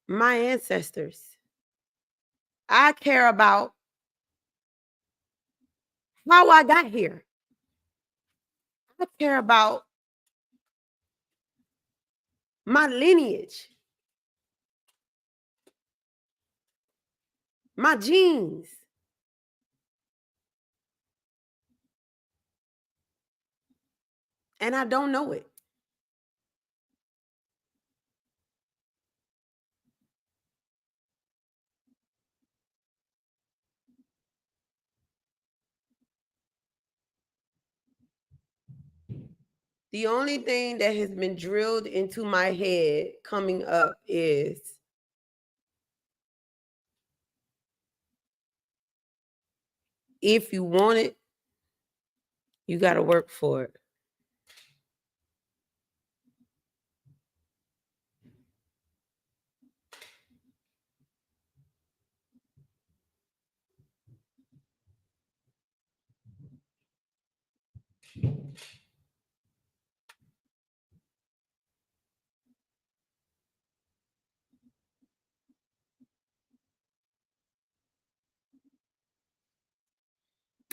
my ancestors. I care about how I got here. I care about my lineage, my genes. And I don't know it. The only thing that has been drilled into my head coming up is if you want it, you got to work for it.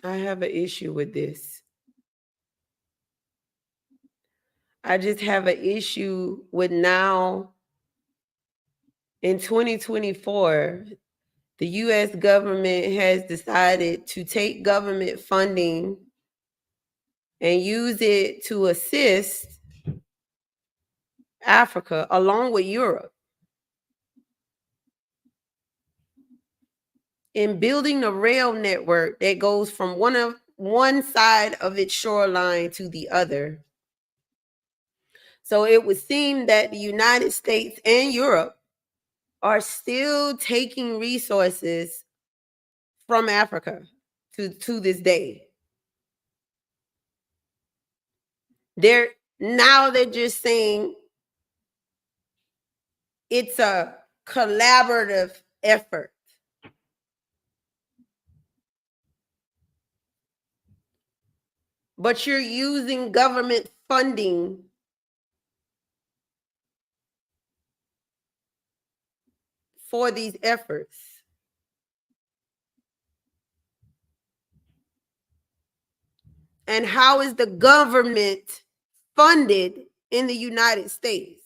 I have an issue with this. I just have an issue with now in 2024, the US government has decided to take government funding and use it to assist Africa along with Europe in building a rail network that goes from one side of its shoreline to the other. So it would seem that the United States and Europe are still taking resources from Africa to this day. They're just saying it's a collaborative effort. But you're using government funding for these efforts. And how is the government funded in the United States?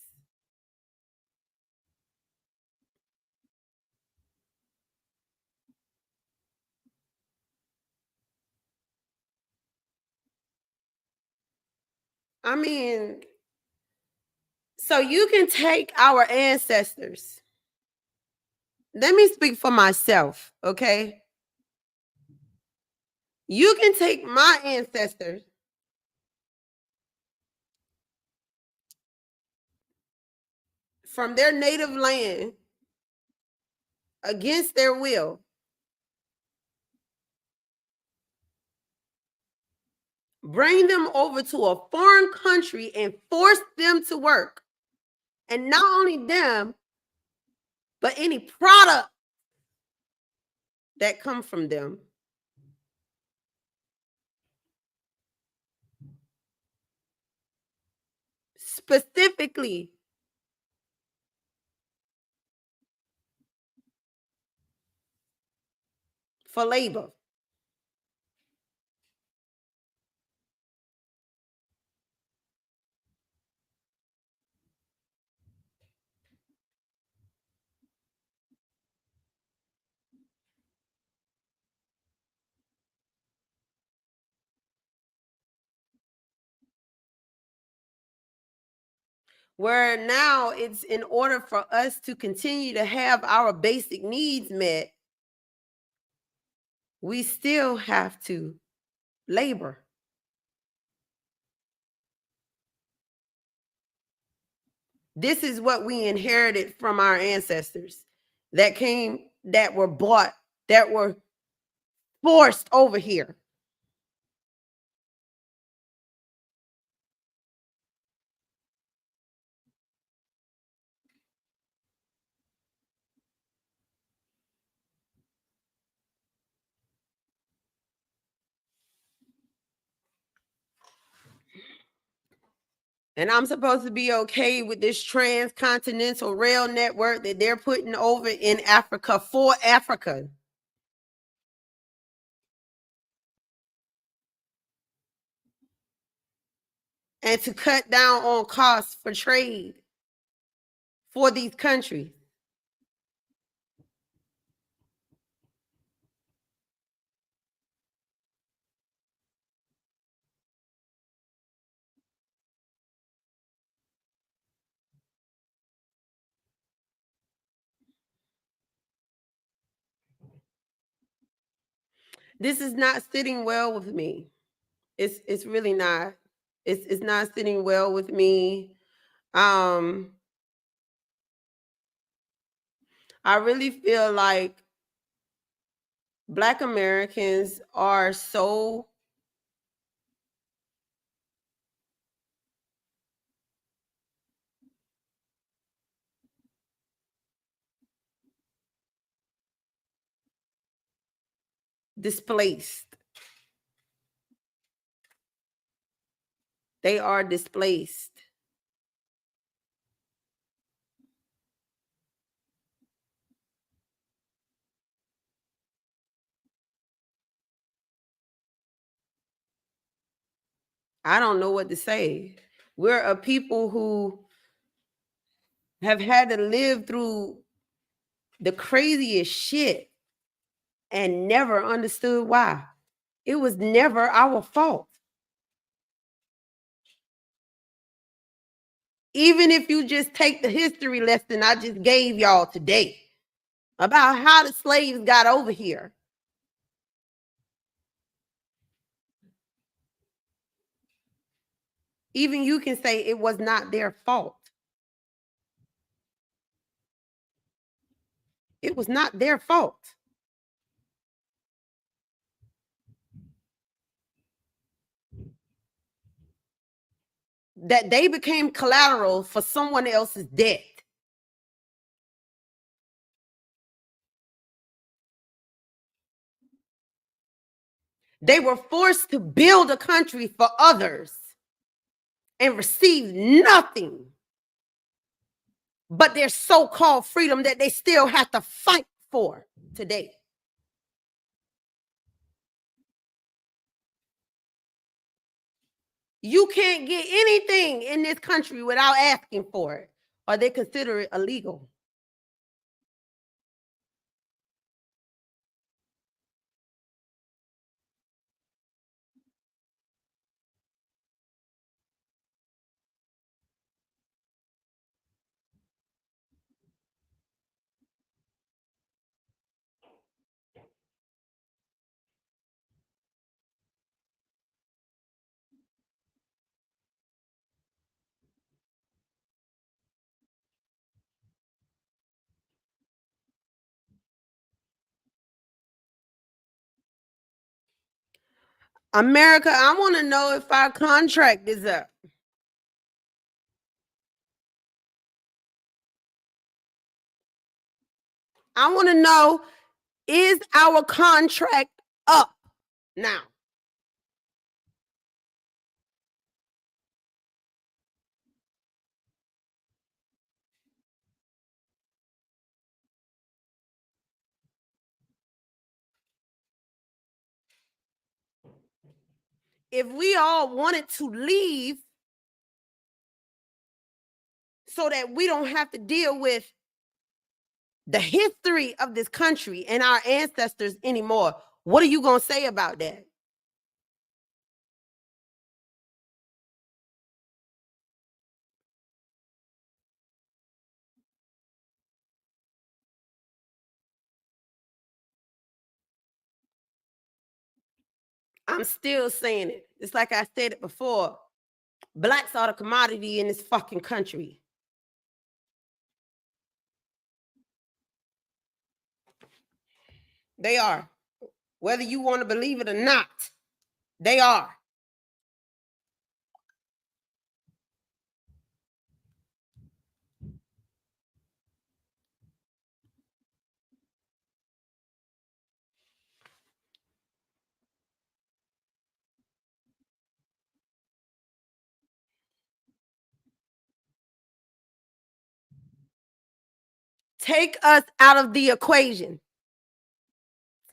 I mean, so you can take our ancestors. Let me speak for myself, okay? You can take my ancestors from their native land against their will, bring them over to a foreign country and force them to work. And not only them, but any product that come from them. specifically for labor. Where now it's in order for us to continue to have our basic needs met, we still have to labor. This is what we inherited from our ancestors that were bought, that were forced over here. And I'm supposed to be okay with this Transcontinental Rail Network that they're putting over in Africa for Africa. And to cut down on costs for trade for these countries. This is not sitting well with me. It's really not. It's not sitting well with me. I really feel like Black Americans are so displaced. They are displaced. I don't know what to say. We're a people who have had to live through the craziest shit and never understood why. It was never our fault. Even if you just take the history lesson I just gave y'all today about how the slaves got over here. Even you can say it was not their fault. It was not their fault. That they became collateral for someone else's death. They were forced to build a country for others and receive nothing but their so-called freedom that they still have to fight for today. You can't get anything in this country without asking for it, or they consider it illegal. America, I want to know if our contract is up. I want to know, is our contract up now? if we all wanted to leave so that we don't have to deal with the history of this country and our ancestors anymore, what are you going to say about that? I'm still saying it. It's like I said it before. Blacks are the commodity in this fucking country. They are. Whether you want to believe it or not, they are. Take us out of the equation.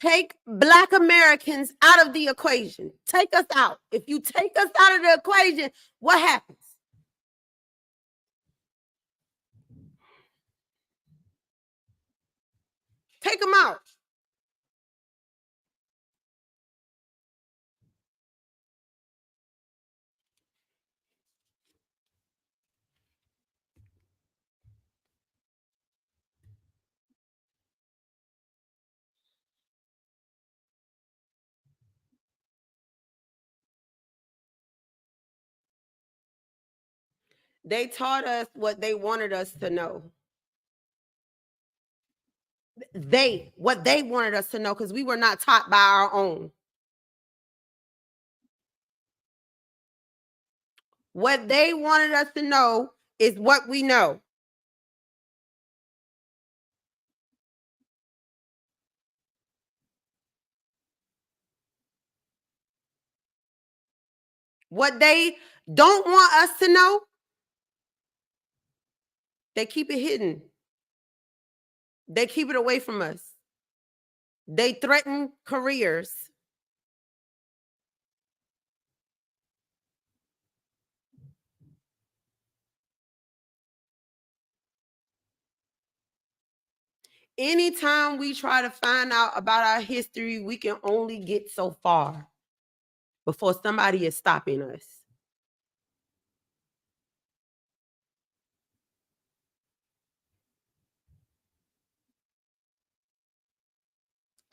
Take Black Americans out of the equation. Take us out. If you take us out of the equation, what happens? Take them out. They taught us what they wanted us to know. What they wanted us to know, because we were not taught by our own. What they wanted us to know is what we know. What they don't want us to know, they keep it hidden. They keep it away from us. They threaten careers. Anytime we try to find out about our history, we can only get so far before somebody is stopping us.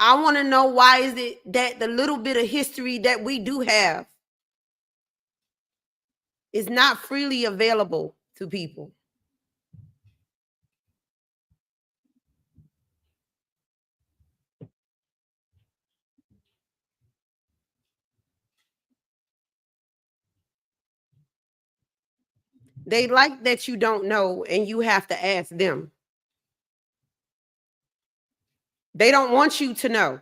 I want to know, why is it that the little bit of history that we do have is not freely available to people? They like that you don't know and you have to ask them. They don't want you to know.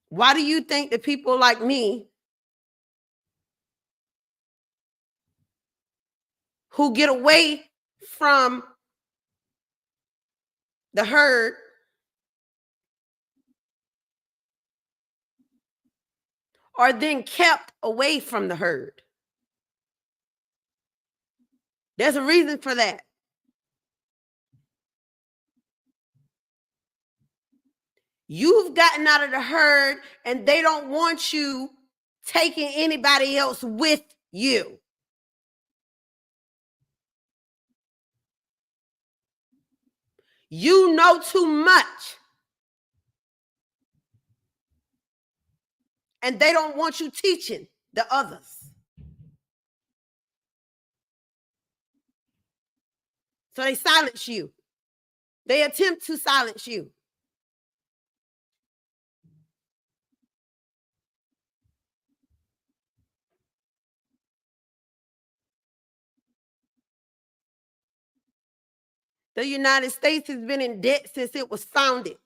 Why do you think that people like me, who get away from the herd, are then kept away from the herd? There's a reason for that. You've gotten out of the herd and they don't want you taking anybody else with you. You know too much. And they don't want you teaching the others. So they silence you. They attempt to silence you. The United States has been in debt since it was founded.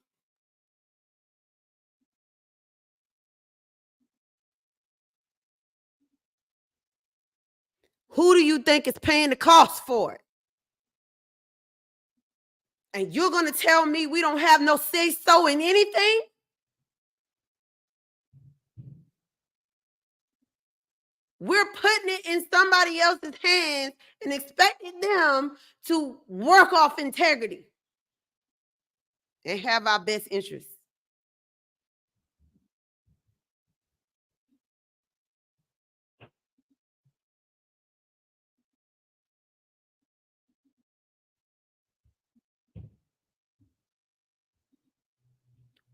Who do you think is paying the cost for it? And you're going to tell me we don't have no say so in anything? We're putting it in somebody else's hands and expecting them to work off integrity and have our best interests.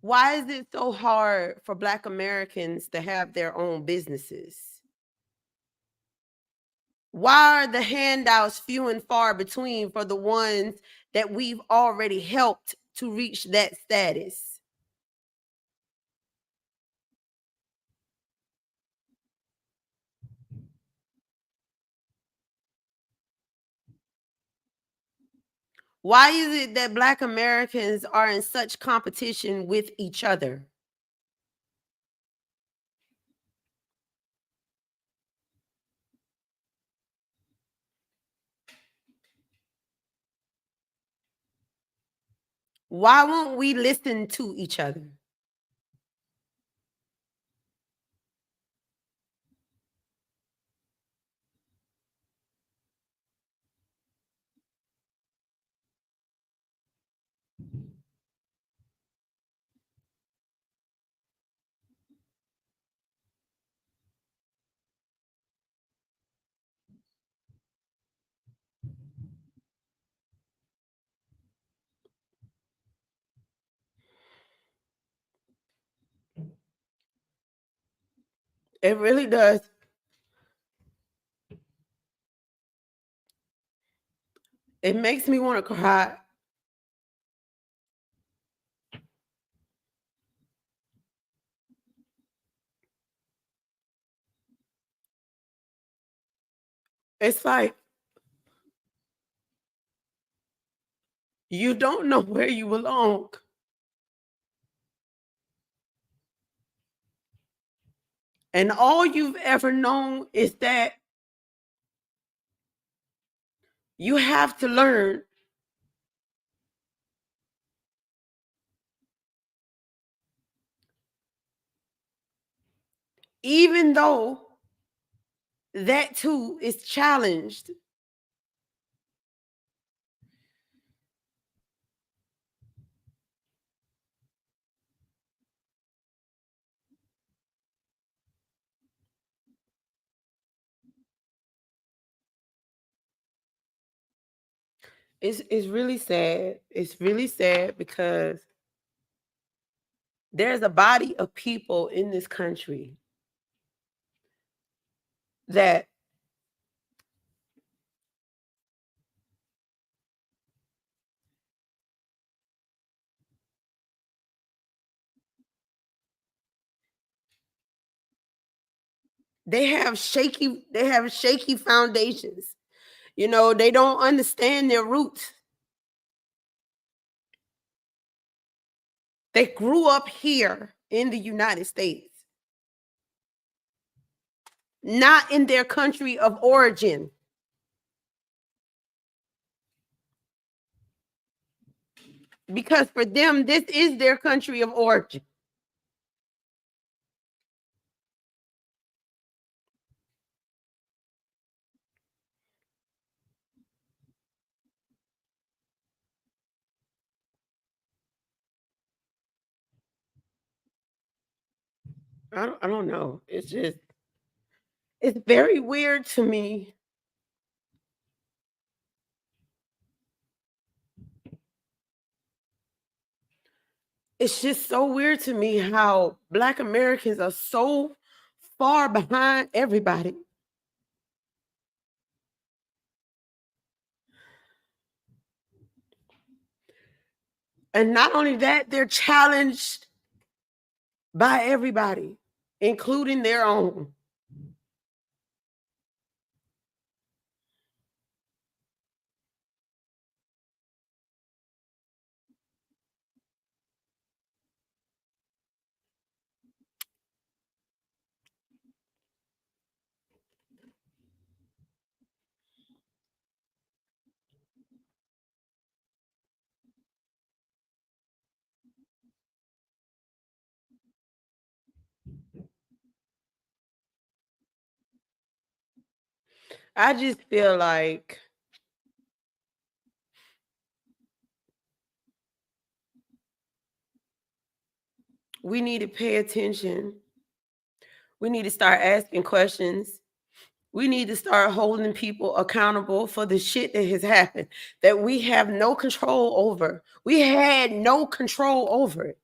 Why is it so hard for Black Americans to have their own businesses? Why are the handouts few and far between for the ones that we've already helped to reach that status? Why is it that Black Americans are in such competition with each other? Why won't we listen to each other? It really does. It makes me want to cry. It's like you don't know where you belong. And all you've ever known is that you have to learn, even though that too is challenged. It's really sad. It's really sad because there's a body of people in this country that they have shaky foundations. You know, they don't understand their roots. They grew up here in the United States, not in their country of origin, because for them this is their country of origin. I don't know. It's very weird to me. It's just so weird to me how Black Americans are so far behind everybody. And not only that, they're challenged by everybody, including their own. I just feel like we need to pay attention. We need to start asking questions. We need to start holding people accountable for the shit that has happened that we have no control over. We had no control over it.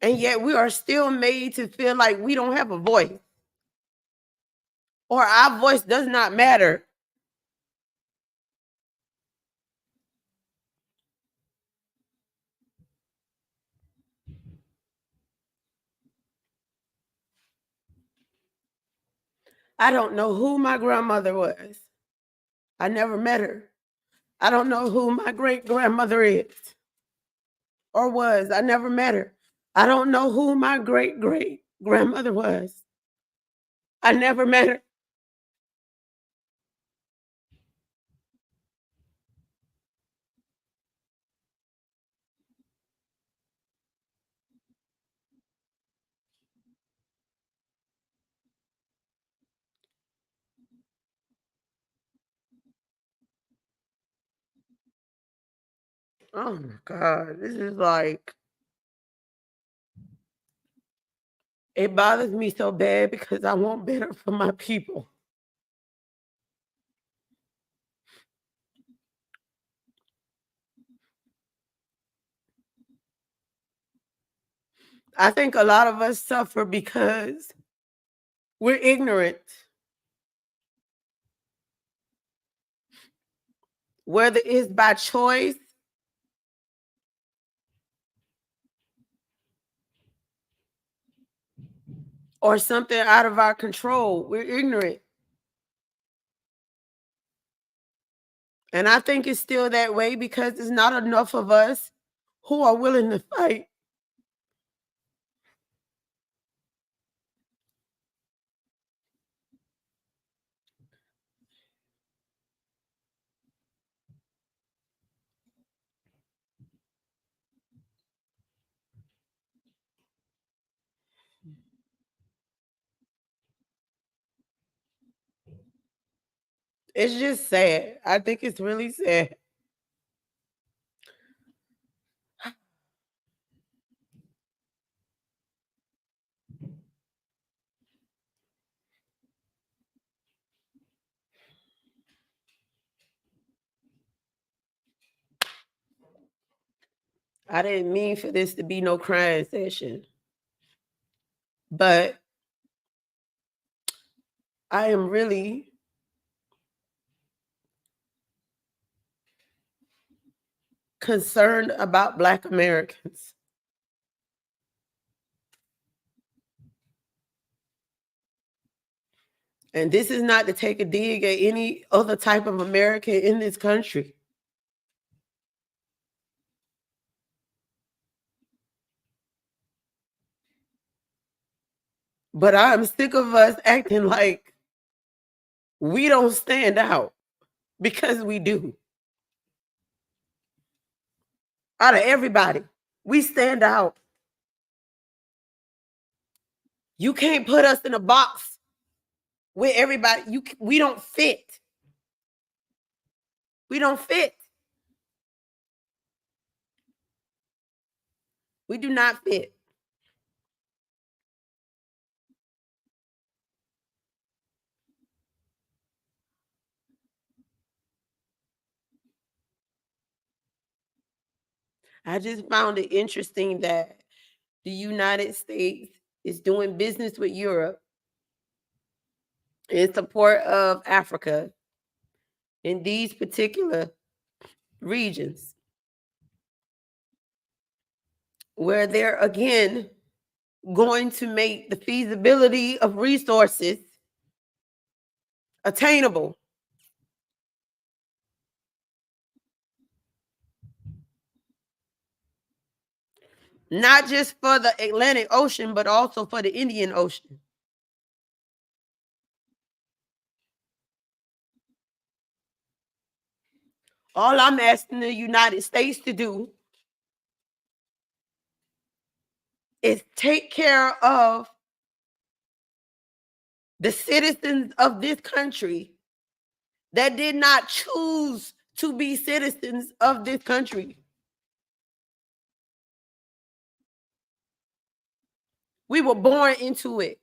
And yet we are still made to feel like we don't have a voice or our voice does not matter. I don't know who my grandmother was. I never met her. I don't know who my great grandmother is or was. I never met her. I don't know who my great great grandmother was. I never met her. Oh my God. This is like, it bothers me so bad because I want better for my people. I think a lot of us suffer because we're ignorant, whether it's by choice or something out of our control. We're ignorant. And I think it's still that way because there's not enough of us who are willing to fight. It's just sad. I think it's really sad. I didn't mean for this to be no crying session, but I am really concerned about Black Americans. And this is not to take a dig at any other type of American in this country. But I'm sick of us acting like we don't stand out because we do. Out of everybody, we stand out. You can't put us in a box with everybody. We don't fit. We don't fit. We do not fit. I just found it interesting that the United States is doing business with Europe in support of Africa in these particular regions where they're again going to make the feasibility of resources attainable, not just for the Atlantic Ocean, but also for the Indian Ocean. All I'm asking the United States to do is take care of the citizens of this country that did not choose to be citizens of this country. We were born into it.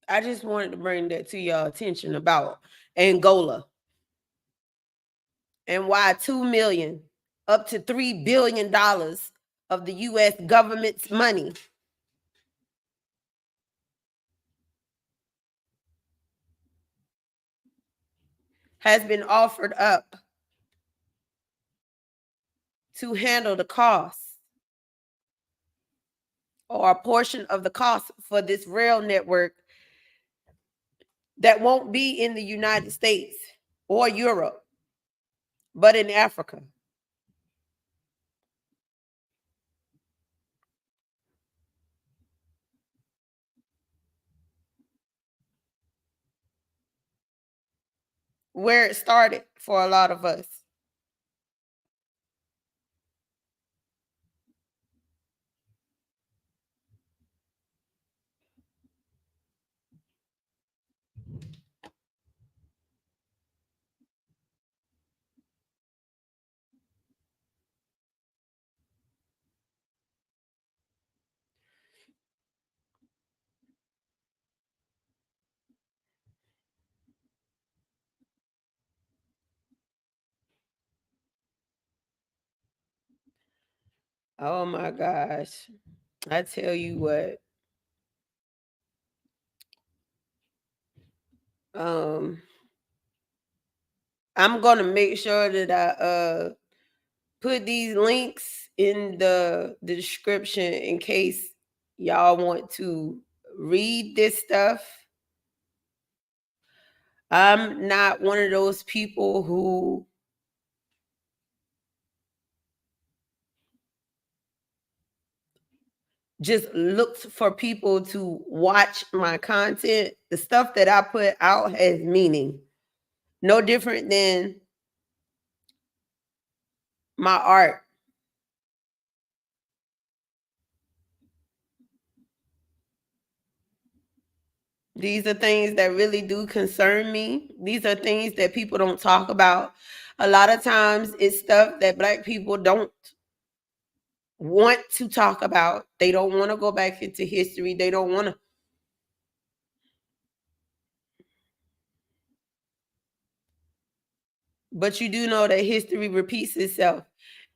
I just wanted to bring that to your attention about Angola and why 2 million up to $3 billion of the US government's money has been offered up to handle the costs or a portion of the cost for this rail network that won't be in the United States or Europe, but in Africa. Where it started for a lot of us. Oh my gosh. I tell you what. Um I'm gonna make sure that I put these links in the description in case y'all want to read this stuff. I'm not one of those people who just looks for people to watch my content. The stuff that I put out has meaning. No different than my art. These are things that really do concern me. These are things that people don't talk about. A lot of times it's stuff that Black people don't want to talk about. They don't want to go back into history. They don't want to. But you do know that history repeats itself.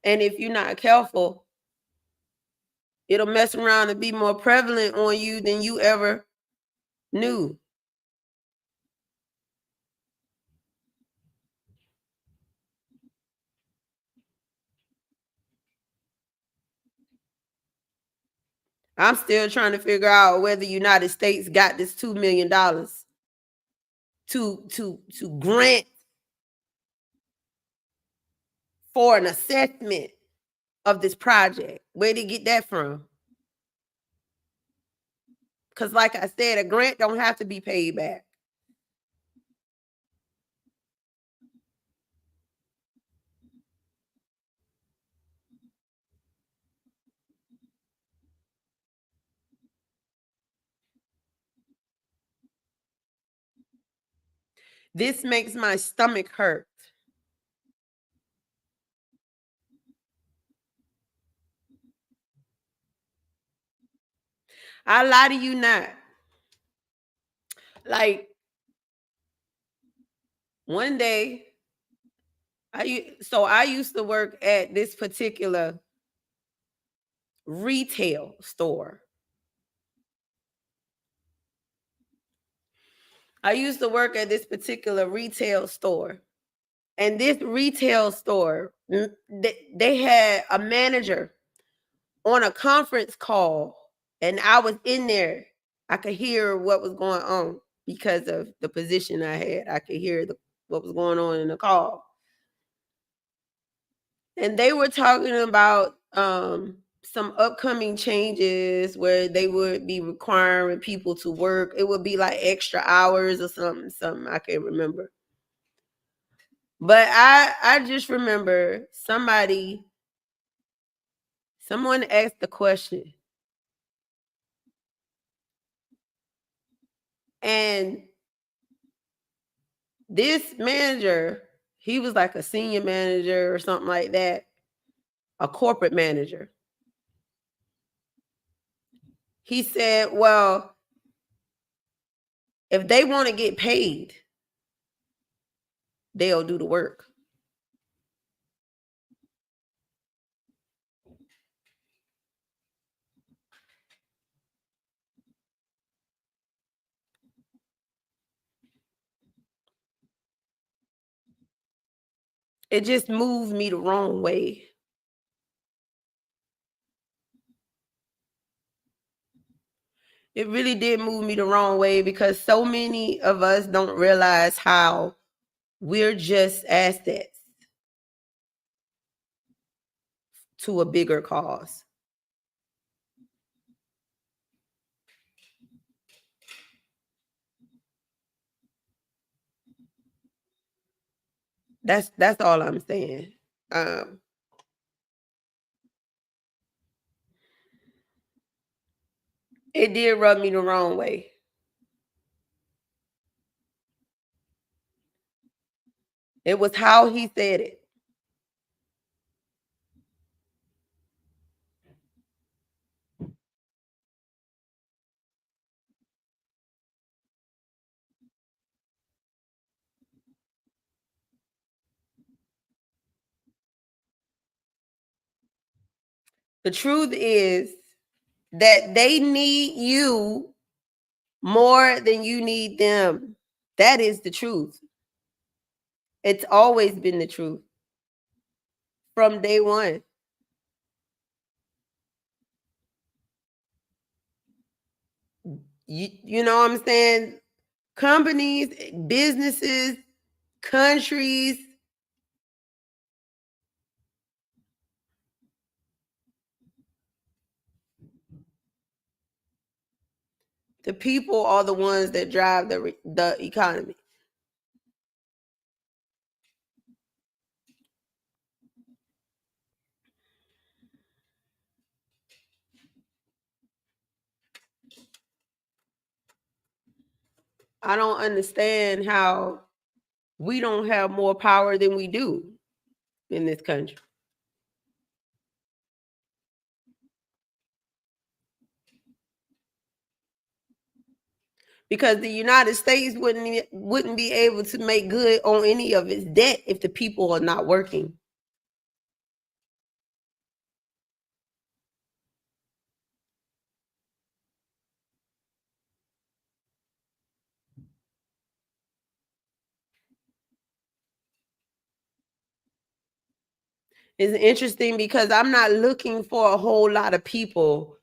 And if you're not careful, it'll mess around and be more prevalent on you than you ever knew. I'm still trying to figure out whether the United States got this $2 million to grant for an assessment of this project. Where did he get that from? Because like I said, a grant don't have to be paid back. This makes my stomach hurt. I lie to you not. Like one day, I used to work at this particular retail store. I used to work at this particular retail store. And this retail store, they had a manager on a conference call, and I was in there. I could hear what was going on. because of the position I had. I could hear what was going on in the call. And they were talking about some upcoming changes where they would be requiring people to work. It would be like extra hours or something I can't remember. But I just remember someone asked the question. And this manager, he was like a senior manager or something like that, a corporate manager. He said, well, if they want to get paid, they'll do the work. It just moved me the wrong way. It really did move me the wrong way because so many of us don't realize how we're just assets to a bigger cause. That's all I'm saying. It did rub me the wrong way. It was how he said it. The truth is that they need you more than you need them. That is the truth. It's always been the truth from day one. You know what I'm saying? Companies, businesses, countries, the people are the ones that drive the economy. I don't understand how we don't have more power than we do in this country. Because the United States wouldn't be able to make good on any of its debt if the people are not working. It's interesting because I'm not looking for a whole lot of people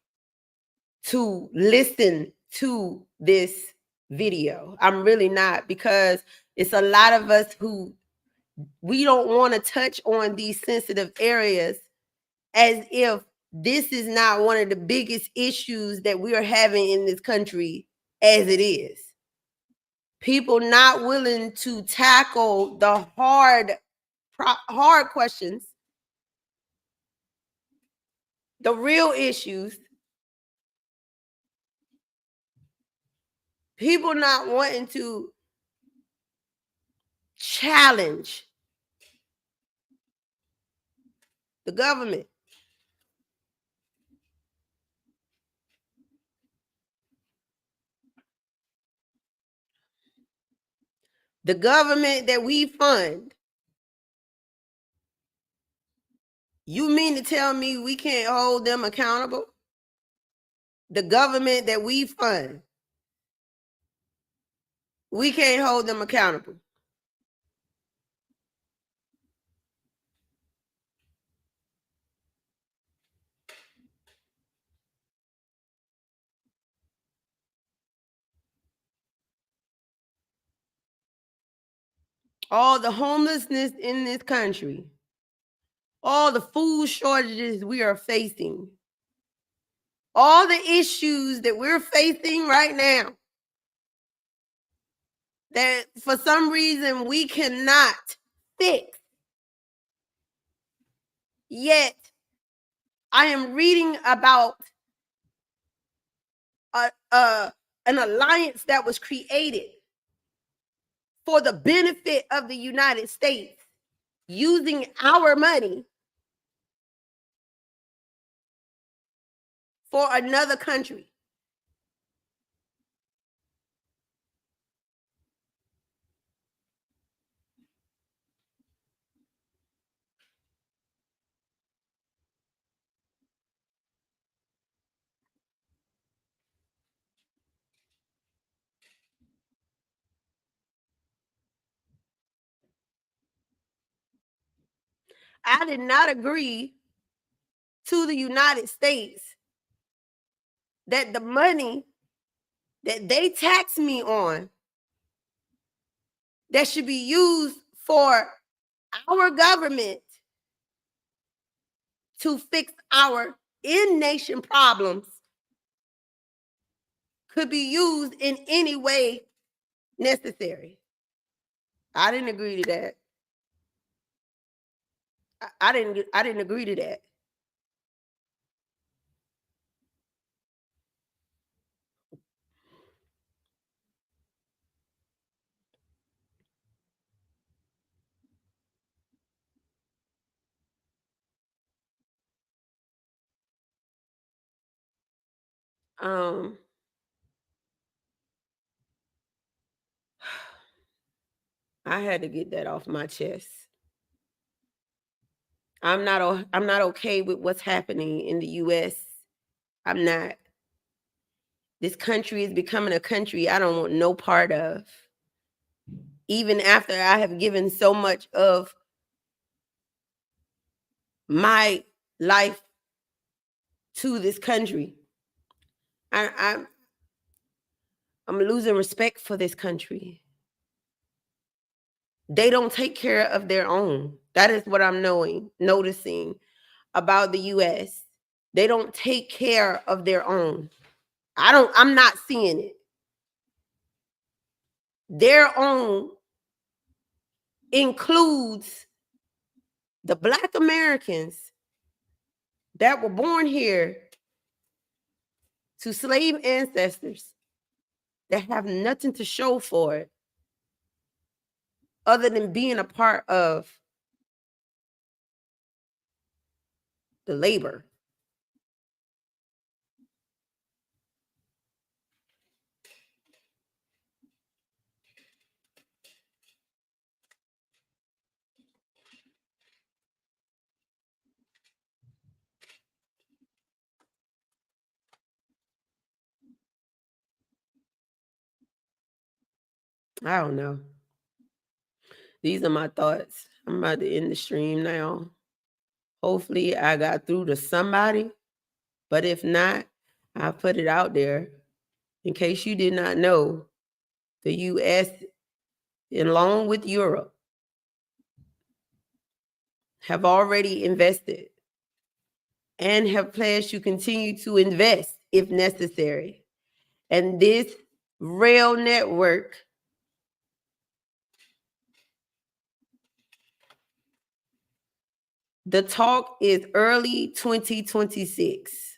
to listen to this video. I'm really not, because it's a lot of us who we don't want to touch on these sensitive areas as if this is not one of the biggest issues that we are having in this country as it is. People not willing to tackle the hard questions, the real issues. People not wanting to challenge the government. The government that we fund. You mean to tell me we can't hold them accountable? The government that we fund, we can't hold them accountable. all the homelessness in this country, all the food shortages we are facing, all the issues that we're facing right now, that for some reason we cannot fix. Yet, I am reading about an alliance that was created for the benefit of the United States using our money for another country. I did not agree to the United States that the money that they tax me on that should be used for our government to fix our in-nation problems could be used in any way necessary. I didn't agree to that. I didn't agree to that. Um I had to get that off my chest. I'm not okay with what's happening in the US. I'm not. This country is becoming a country I don't want no part of. Even after I have given so much of my life to this country, I'm losing respect for this country. They don't take care of their own. That is what I'm noticing about the US. They don't take care of their own. I'm not seeing it. Their own includes the Black Americans that were born here to slave ancestors that have nothing to show for it other than being a part of the labor. I don't know. These are my thoughts. I'm about to end the stream now. Hopefully, I got through to somebody, but if not, I put it out there in case you did not know. The US, along with Europe, have already invested and have pledged to continue to invest if necessary. And this rail network the talk is early 2026.